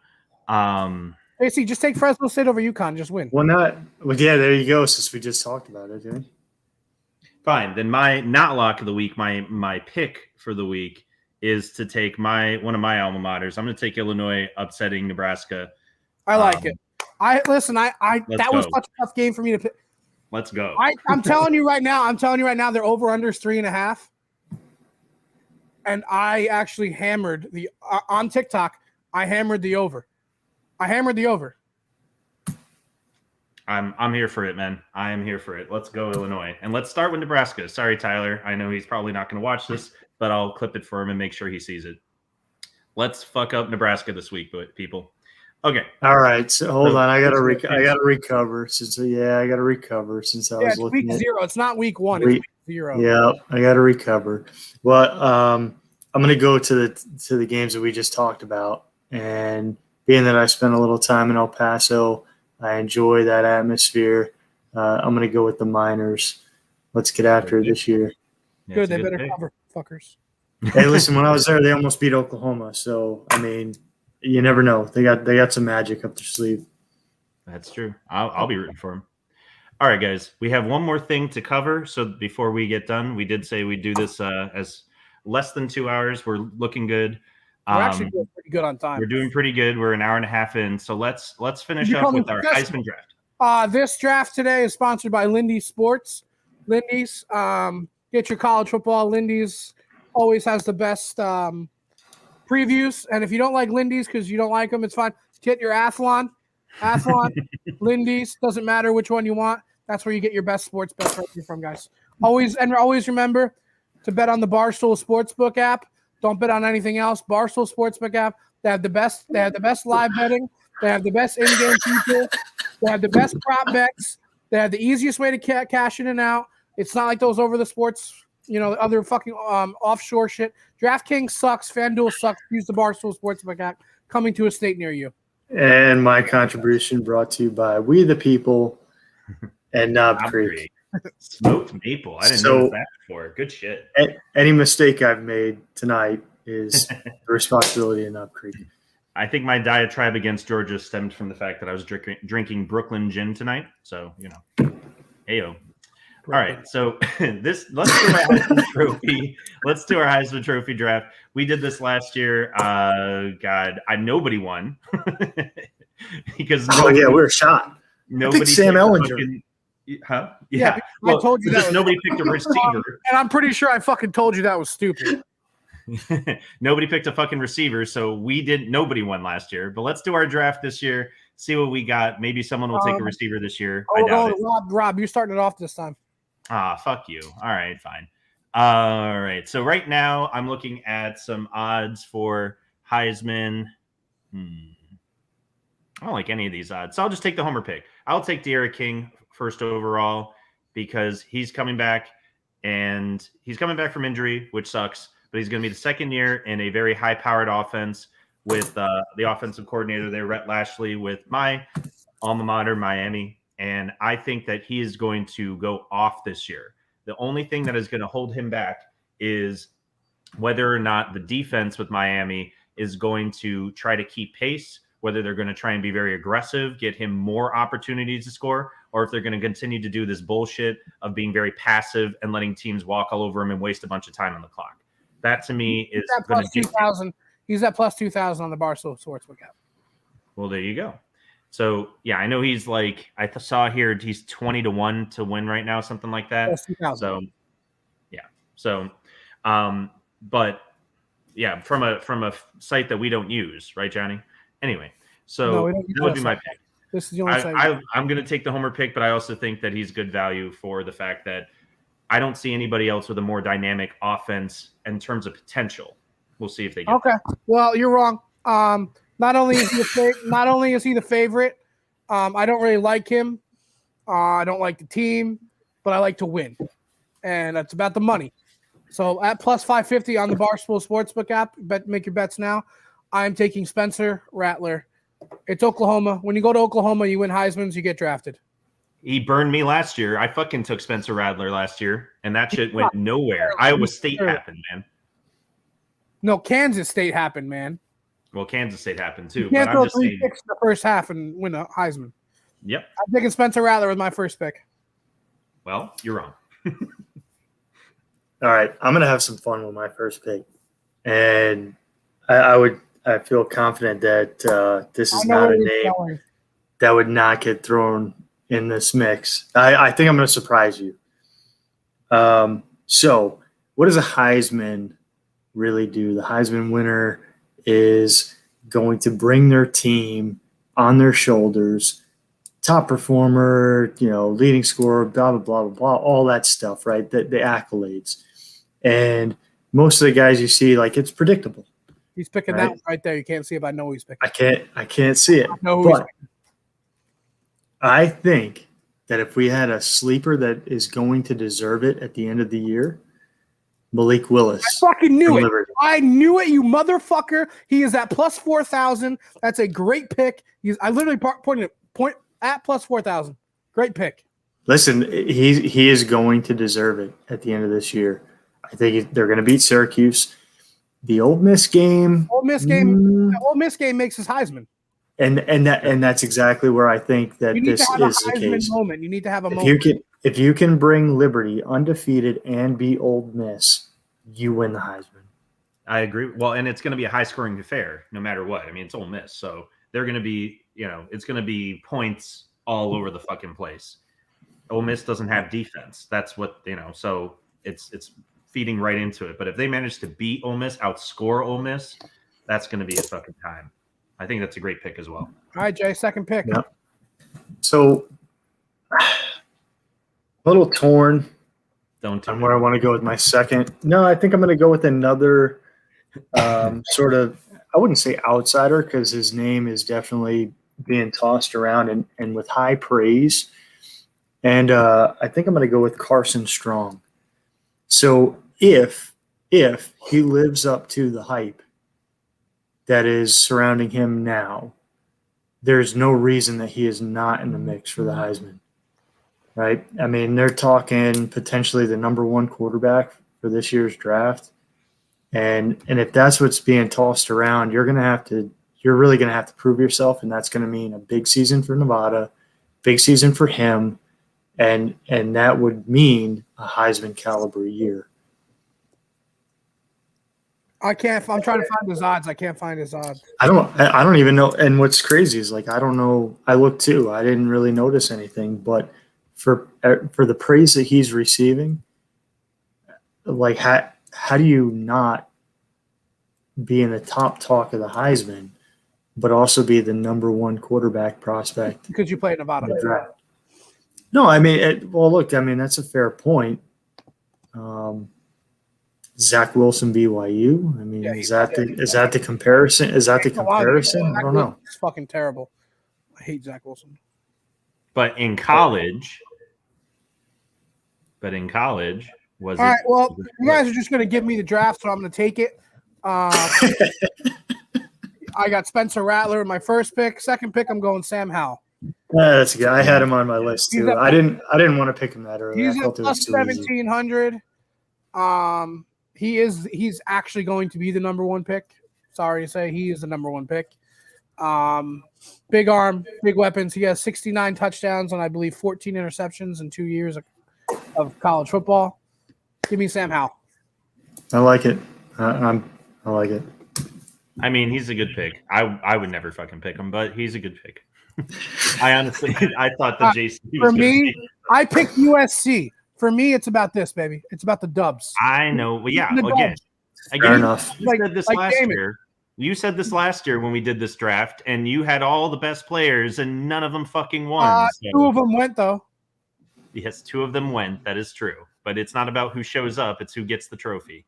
AC, just take Fresno State over UConn. Just win. Well, yeah, there you go. Since we just talked about it, yeah. Fine. Then my not lock of the week, my pick for the week is to take one of my alma maters. I'm going to take Illinois upsetting Nebraska. I like it. That was such a tough game for me to pick. Let's go. I'm telling you right now, they're over under 3.5. And I actually hammered on TikTok. I hammered the over. I'm here for it, man. I am here for it. Let's go, Illinois. And let's start with Nebraska. Sorry, Tyler. I know he's probably not going to watch this, but I'll clip it for him and make sure he sees it. Let's fuck up Nebraska this week, people. Okay. All right. So hold on. I gotta recover since I was looking week 0. It's not week 1. It's week 0. Yeah, I gotta recover. Well, I'm gonna go to the games that we just talked about, and being that I spent a little time in El Paso, I enjoy that atmosphere. I'm gonna go with the Miners. Let's get after it this year. Yeah, good. They better cover, fuckers. Hey, listen. When I was there, they almost beat Oklahoma. So I mean. You never know. They got some magic up their sleeve. That's true. I'll be rooting for them. All right, guys. We have one more thing to cover. So before we get done, we did say we'd do this as less than 2 hours. We're looking good. We're actually doing pretty good on time. We're doing pretty good. We're an hour and a half in. So let's finish up with our Heisman draft. This draft today is sponsored by Lindy's Sports. Lindy's, get your college football. Lindy's always has the best previews, and if you don't like Lindy's because you don't like them, it's fine. Get your Athlon, Lindy's, doesn't matter which one you want. That's where you get your best sports bets right from, guys. Always remember to bet on the Barstool Sportsbook app. Don't bet on anything else. Barstool Sportsbook app. They have the best live betting. They have the best in-game feature. They have the best prop bets. They have the easiest way to cash in and out. It's not like those over the sports. Other fucking offshore shit. DraftKings sucks. FanDuel sucks. Use the Barstool Sportsbook app. Coming to a state near you. And my contribution brought to you by We the People and Knob Creek. Smoked maple. I didn't know that before. Good shit. Any mistake I've made tonight is the responsibility of Knob Creek. I think my diatribe against Georgia stemmed from the fact that I was drinking Brooklyn gin tonight. So, heyo. All right, so let's do our Heisman Trophy. Let's do our Heisman Trophy draft. We did this last year. Nobody won because we were shot. Nobody. Sam Ellinger. Huh? Yeah. I told you that. Nobody picked a receiver, and I'm pretty sure I fucking told you that was stupid. Nobody picked a fucking receiver, so nobody won last year. But let's do our draft this year. See what we got. Maybe someone will take a receiver this year. I doubt it. Rob, you're starting it off this time. Fuck you. All right, fine. All right. So right now I'm looking at some odds for Heisman. I don't like any of these odds. So I'll just take the homer pick. I'll take De'Ara King first overall because he's coming back and he's coming back from injury, which sucks, but he's going to be the second year in a very high powered offense with the offensive coordinator there, Rhett Lashley, with my alma mater, Miami. and I think that he is going to go off this year. The only thing that is going to hold him back is whether or not the defense with Miami is going to try to keep pace, whether they're going to try and be very aggressive, get him more opportunities to score, or if they're going to continue to do this bullshit of being very passive and letting teams walk all over him and waste a bunch of time on the clock. That to me is going to plus 2,000. He's at plus 2,000 on the Barstool Sportsbook app. Well, there you go. So yeah, I know he's like I saw here he's 20-1 to win right now, something like that. Plus 2,000. So yeah, so but yeah, from a site that we don't use, right, Johnny? Anyway, so that would be my pick. This is the only site. I'm going to take the homer pick, but I also think that he's good value for the fact that I don't see anybody else with a more dynamic offense in terms of potential. We'll see if they get okay. Well, you're wrong. Not only is he the favorite, I don't really like him. I don't like the team, but I like to win, and that's about the money. So at plus 550 on the Barstool Sportsbook app, make your bets now. I'm taking Spencer Rattler. It's Oklahoma. When you go to Oklahoma, you win Heisman's, you get drafted. He burned me last year. I fucking took Spencer Rattler last year, and that shit went nowhere. Iowa State happened, man. No, Kansas State happened, man. Well, Kansas State happened too. You can't but throw I'm just 3 saying, picks in the first half and win a Heisman. Yep. I'm taking Spencer Rattler with my first pick. Well, you're wrong. All right, I'm gonna have some fun with my first pick, and I feel confident that this is not a name that would not get thrown in this mix. I think I'm gonna surprise you. So, what does a Heisman really do? The Heisman winner is going to bring their team on their shoulders, top performer, leading scorer, blah, blah, blah, blah, blah, all that stuff, right? The accolades. And most of the guys you see, like, it's predictable. He's picking that one right there. You can't see it, but I know he's picking. I can't see it. But I think that if we had a sleeper that is going to deserve it at the end of the year, Malik Willis. I fucking knew it. I knew it, you motherfucker. He is at plus 4,000. That's a great pick. I literally point at plus 4,000. Great pick. Listen, he is going to deserve it at the end of this year. I think they're going to beat Syracuse. The Ole Miss game. The Ole Miss game makes his Heisman. And that's exactly where I think that this is the case. Moment. You need to have a moment. If you can bring Liberty undefeated and beat Ole Miss, you win the Heisman. I agree. Well, and it's going to be a high-scoring affair no matter what. I mean, it's Ole Miss, so they're going to be, it's going to be points all over the fucking place. Ole Miss doesn't have defense. That's what, so it's feeding right into it. But if they manage to beat Ole Miss, outscore Ole Miss, that's going to be a fucking time. I think that's a great pick as well. All right, Jay, second pick. Yep. So, a little torn on where I want to go with my second. No, I think I'm going to go with another sort of, I wouldn't say outsider because his name is definitely being tossed around and with high praise. And I think I'm going to go with Carson Strong. So if he lives up to the hype that is surrounding him now, there's no reason that he is not in the mix for the Heisman, right? I mean, they're talking potentially the number 1 quarterback for this year's draft. And if that's what's being tossed around, you're really going to have to prove yourself, and that's going to mean a big season for Nevada, big season for him, and that would mean a Heisman caliber year. I'm trying to find his odds. I can't find his odds. I don't even know. And what's crazy is, like, I don't know. I looked too. I didn't really notice anything, but for the praise that he's receiving, like, how do you not be in the top talk of the Heisman, but also be the number 1 quarterback prospect? Because you play Nevada. No, I mean, look, I mean, that's a fair point. Zach Wilson, BYU. I mean, is that the comparison? Is that the comparison? I don't know. It's fucking terrible. I hate Zach Wilson. But in college, was all right? Well, you guys are just going to give me the draft, so I'm going to take it. I got Spencer Rattler in my first pick. Second pick, I'm going Sam Howell. That's good. I had him on my list He's too. at- I didn't want to pick him that early. I He's at felt it was plus too easy. 1,700. He's actually going to be the number one pick. Sorry to say, he is the number one pick. Big arm, big weapons. He has 69 touchdowns and I believe 14 interceptions in 2 years of college football. Give me Sam Howell. I like it. I like it. I mean, he's a good pick. I would never fucking pick him, but he's a good pick. I honestly, I thought that JC For was me, be. I picked USC. For me, it's about this, baby. It's about the dubs. I know. Well, yeah. The Again, dubs. Fair enough. You said this last Damon. year. You said this last year when we did this draft, and you had all the best players, and none of them fucking won. So. 2 of them went though. Yes, 2 of them went. That is true. But it's not about who shows up. It's who gets the trophy.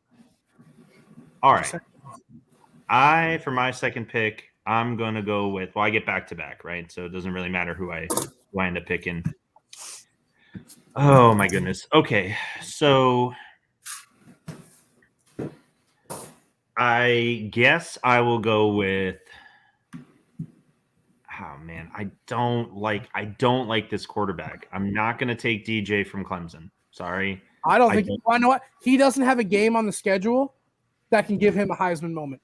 All right. For my second pick, I'm going to go with, well, I get back-to-back, right? So it doesn't really matter who I end up picking. Oh, my goodness. Okay. So I guess I will go with, oh, man, I don't like this quarterback. I'm not going to take DJ from Clemson. Sorry. I don't think. I know what he doesn't have a game on the schedule that can give him a Heisman moment.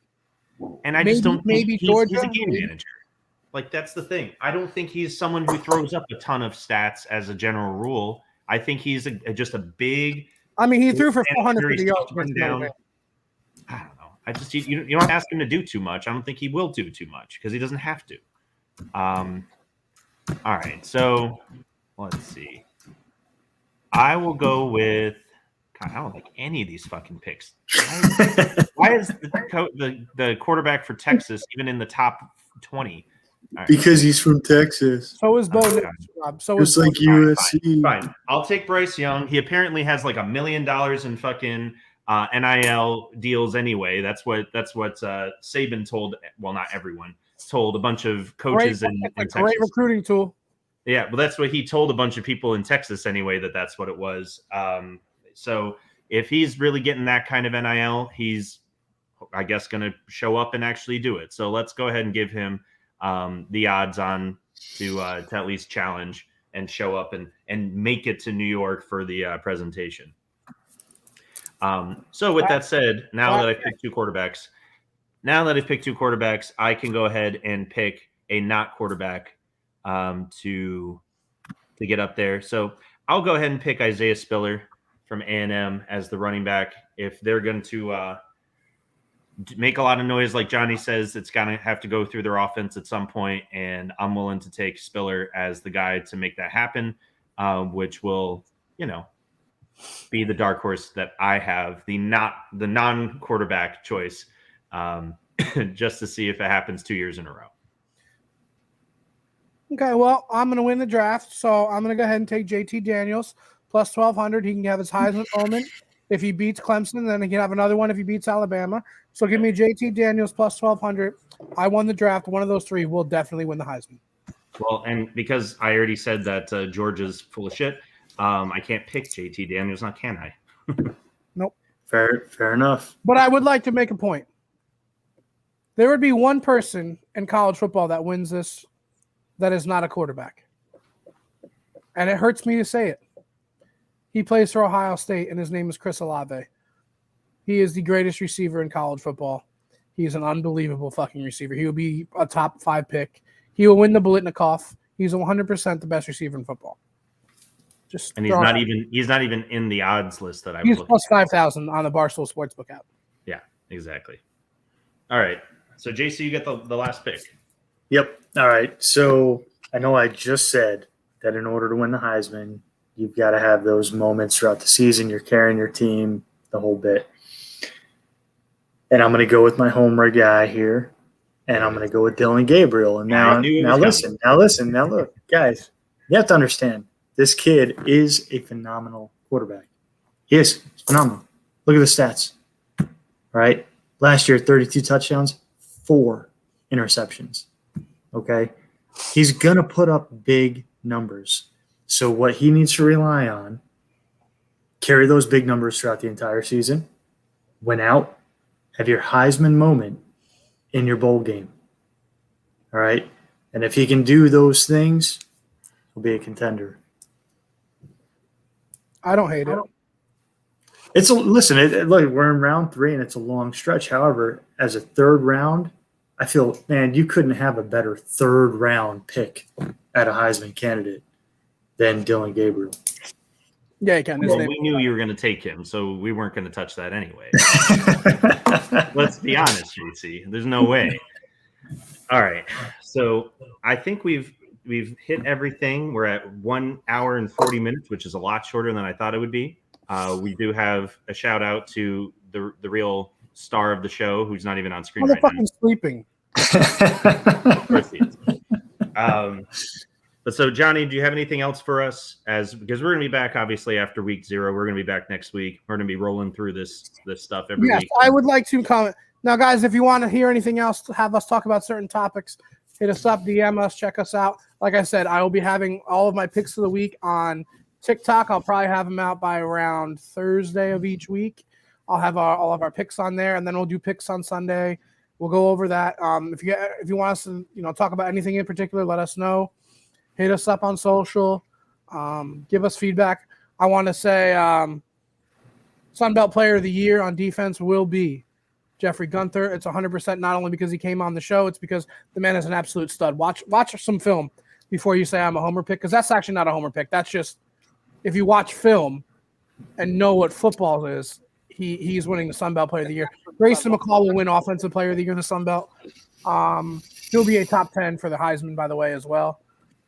And I just don't think maybe he's Georgia, a game manager. Like, that's the thing. I don't think he's someone who throws up a ton of stats as a general rule. I think he's just a big. I mean, he threw for 450 yards. I don't know. I just you don't ask him to do too much. I don't think he will do too much because he doesn't have to. All right, so let's see. I will go with. God, I don't like any of these fucking picks. Why is the quarterback for Texas even in the top 20? Right. Because he's from Texas. So is Bo Nix, Rob. So Just is like USC. Fine. I'll take Bryce Young. He apparently has like $1 million in fucking NIL deals anyway. That's what Saban told. Well, not everyone told a bunch of coaches in Texas. Great recruiting tool. Yeah, well, that's what he told a bunch of people in Texas anyway. That's what it was. So if he's really getting that kind of NIL, he's, I guess, going to show up and actually do it. So let's go ahead and give him the odds on to at least challenge and show up and make it to New York for the presentation. So with that said, now that I've picked two quarterbacks, I can go ahead and pick a not quarterback to get up there. So I'll go ahead and pick Isaiah Spiller from A&M as the running back. If they're going to make a lot of noise, like Johnny says, it's going to have to go through their offense at some point, and I'm willing to take Spiller as the guy to make that happen, which will, be the dark horse that I have, the non-quarterback choice, just to see if it happens 2 years in a row. Okay, well, I'm going to win the draft, so I'm going to go ahead and take JT Daniels plus 1,200. He can have his Heisman moment if he beats Clemson. Then he can have another one if he beats Alabama. So give me JT Daniels plus 1,200. I won the draft. One of those three will definitely win the Heisman. Well, and because I already said that Georgia's full of shit, I can't pick JT Daniels now, can I? Nope. Fair enough. But I would like to make a point. There would be one person in college football that wins this that is not a quarterback. And it hurts me to say it. He plays for Ohio State, and his name is Chris Olave. He is the greatest receiver in college football. He's an unbelievable fucking receiver. He will be a top 5 pick. He will win the Biletnikoff. He's 100% the best receiver in football. And he's not even in the odds list that I He's was plus 5,000 on the Barstool Sportsbook app. Yeah, exactly. All right. So JC, you get the last pick. Yep. All right. So I know I just said that in order to win the Heisman, you've got to have those moments throughout the season. You're carrying your team, the whole bit. And I'm going to go with my homer guy here, and I'm going to go with Dylan Gabriel. And now look, guys, you have to understand, this kid is a phenomenal quarterback. He is. He's phenomenal. Look at the stats. All right. Last year, 32 touchdowns, 4 interceptions. Okay. He's going to put up big numbers. So what he needs to rely on, carry those big numbers throughout the entire season, win out, have your Heisman moment in your bowl game. All right. And if he can do those things, he'll be a contender. I don't hate it. Look, we're in round 3 and it's a long stretch. However, as a third round, I feel, man, you couldn't have a better third round pick at a Heisman candidate than Dylan Gabriel. Yeah, you can. Well, we knew you were going to take him, so we weren't going to touch that anyway. Let's be honest, JC. There's no way. All right. So I think we've hit everything. We're at 1 hour and 40 minutes, which is a lot shorter than I thought it would be. We do have a shout out to the real star of the show, who's not even on screen right now. Motherfucking sleeping. Of course he is. But so, Johnny, do you have anything else for us? Because we're going to be back, obviously, after week 0. We're going to be back next week. We're going to be rolling through this stuff every week. I would like to comment. Now, guys, if you want to hear anything else, have us talk about certain topics, hit us up, DM us, check us out. Like I said, I will be having all of my picks of the week on TikTok. I'll probably have them out by around Thursday of each week. I'll have all of our picks on there, and then we'll do picks on Sunday. We'll go over that. If you want us to talk about anything in particular, let us know. Hit us up on social. Give us feedback. I want to say Sunbelt Player of the Year on defense will be Jeffrey Gunther. It's 100% not only because he came on the show, it's because the man is an absolute stud. Watch some film before you say I'm a homer pick, because that's actually not a homer pick. That's just if you watch film and know what football is, he's winning the Sunbelt Player of the Year. Grayson McCall will win Offensive Player of the Year in the Sunbelt. He'll be a top 10 for the Heisman, by the way, as well.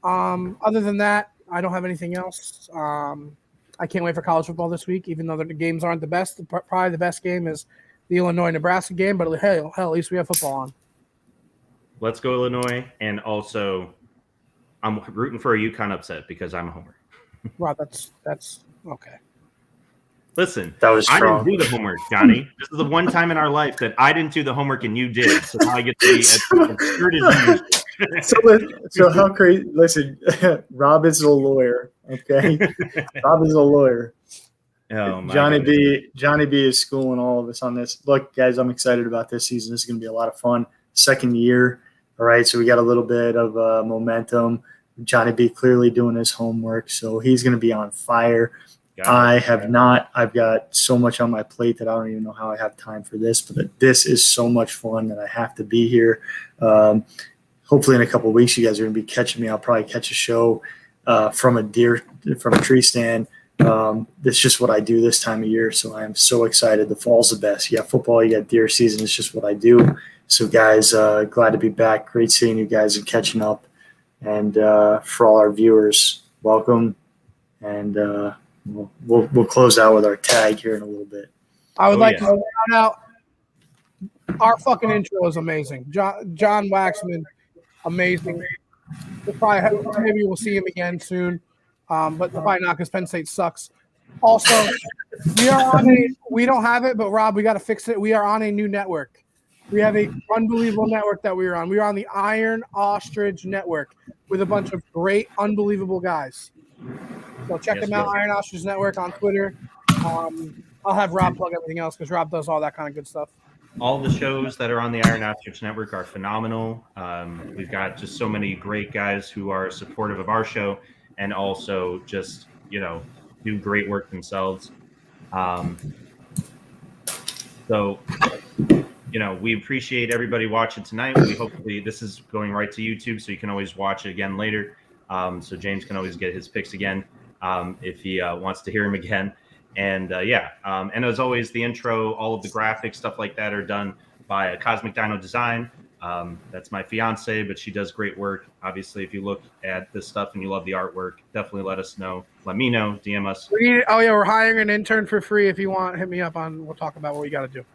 Other than that, I don't have anything else. I can't wait for college football this week, even though the games aren't the best. Probably the best game is the Illinois-Nebraska game, but hell, at least we have football on. Let's go Illinois, and also I'm rooting for a UConn upset because I'm a homer. Wow, that's okay. Listen, That was I strong. didn't do the homework, Johnny. This is the one time in our life that I didn't do the homework and you did. So now I get to be as absurd as you. So how crazy? Listen, Rob is a lawyer. Okay, Rob is a lawyer. Oh, my Johnny goodness. Johnny B is schooling all of us on this. Look, guys, I'm excited about this season. This is going to be a lot of fun. Second year, all right. So we got a little bit of momentum. Johnny B clearly doing his homework, so he's going to be on fire. I've got so much on my plate that I don't even know how I have time for this, but this is so much fun that I have to be here. Hopefully in a couple of weeks, you guys are going to be catching me. I'll probably catch a show from a tree stand. It's just what I do this time of year. So I am so excited. The fall's the best. You got football, you got deer season. It's just what I do. So guys, glad to be back. Great seeing you guys and catching up. And for all our viewers, welcome. And we'll close out with our tag here in a little bit. I would like to shout out. Our fucking intro is amazing. John Waxman, amazing. Maybe we'll see him again soon, but probably not because Penn State sucks. Also, we don't have it, but Rob, we got to fix it. We are on a new network. We have an unbelievable network that we are on. We are on the Iron Ostrich Network with a bunch of great, unbelievable guys. So check them out, Iron Ostrich Network on Twitter. I'll have Rob plug everything else because Rob does all that kind of good stuff. All the shows that are on the Iron Ostrich Network are phenomenal. We've got just so many great guys who are supportive of our show and also just, do great work themselves. So, we appreciate everybody watching tonight. Hopefully this is going right to YouTube, so you can always watch it again later. So James can always get his picks again if he wants to hear him again. And and as always, the intro, all of the graphics, stuff like that are done by Cosmic Dino Design. That's my fiance, but she does great work. Obviously, if you look at this stuff and you love the artwork, definitely let us know. Let me know. DM us. We're hiring an intern for free. If you want, hit me up we'll talk about what we got to do.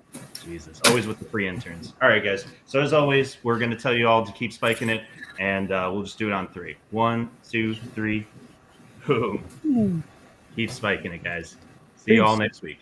Jesus, always with the free interns. All right, guys. So as always, we're going to tell you all to keep spiking it, and we'll just do it on 3. 1, 2, 3. Boom. Keep spiking it, guys. See you all next week.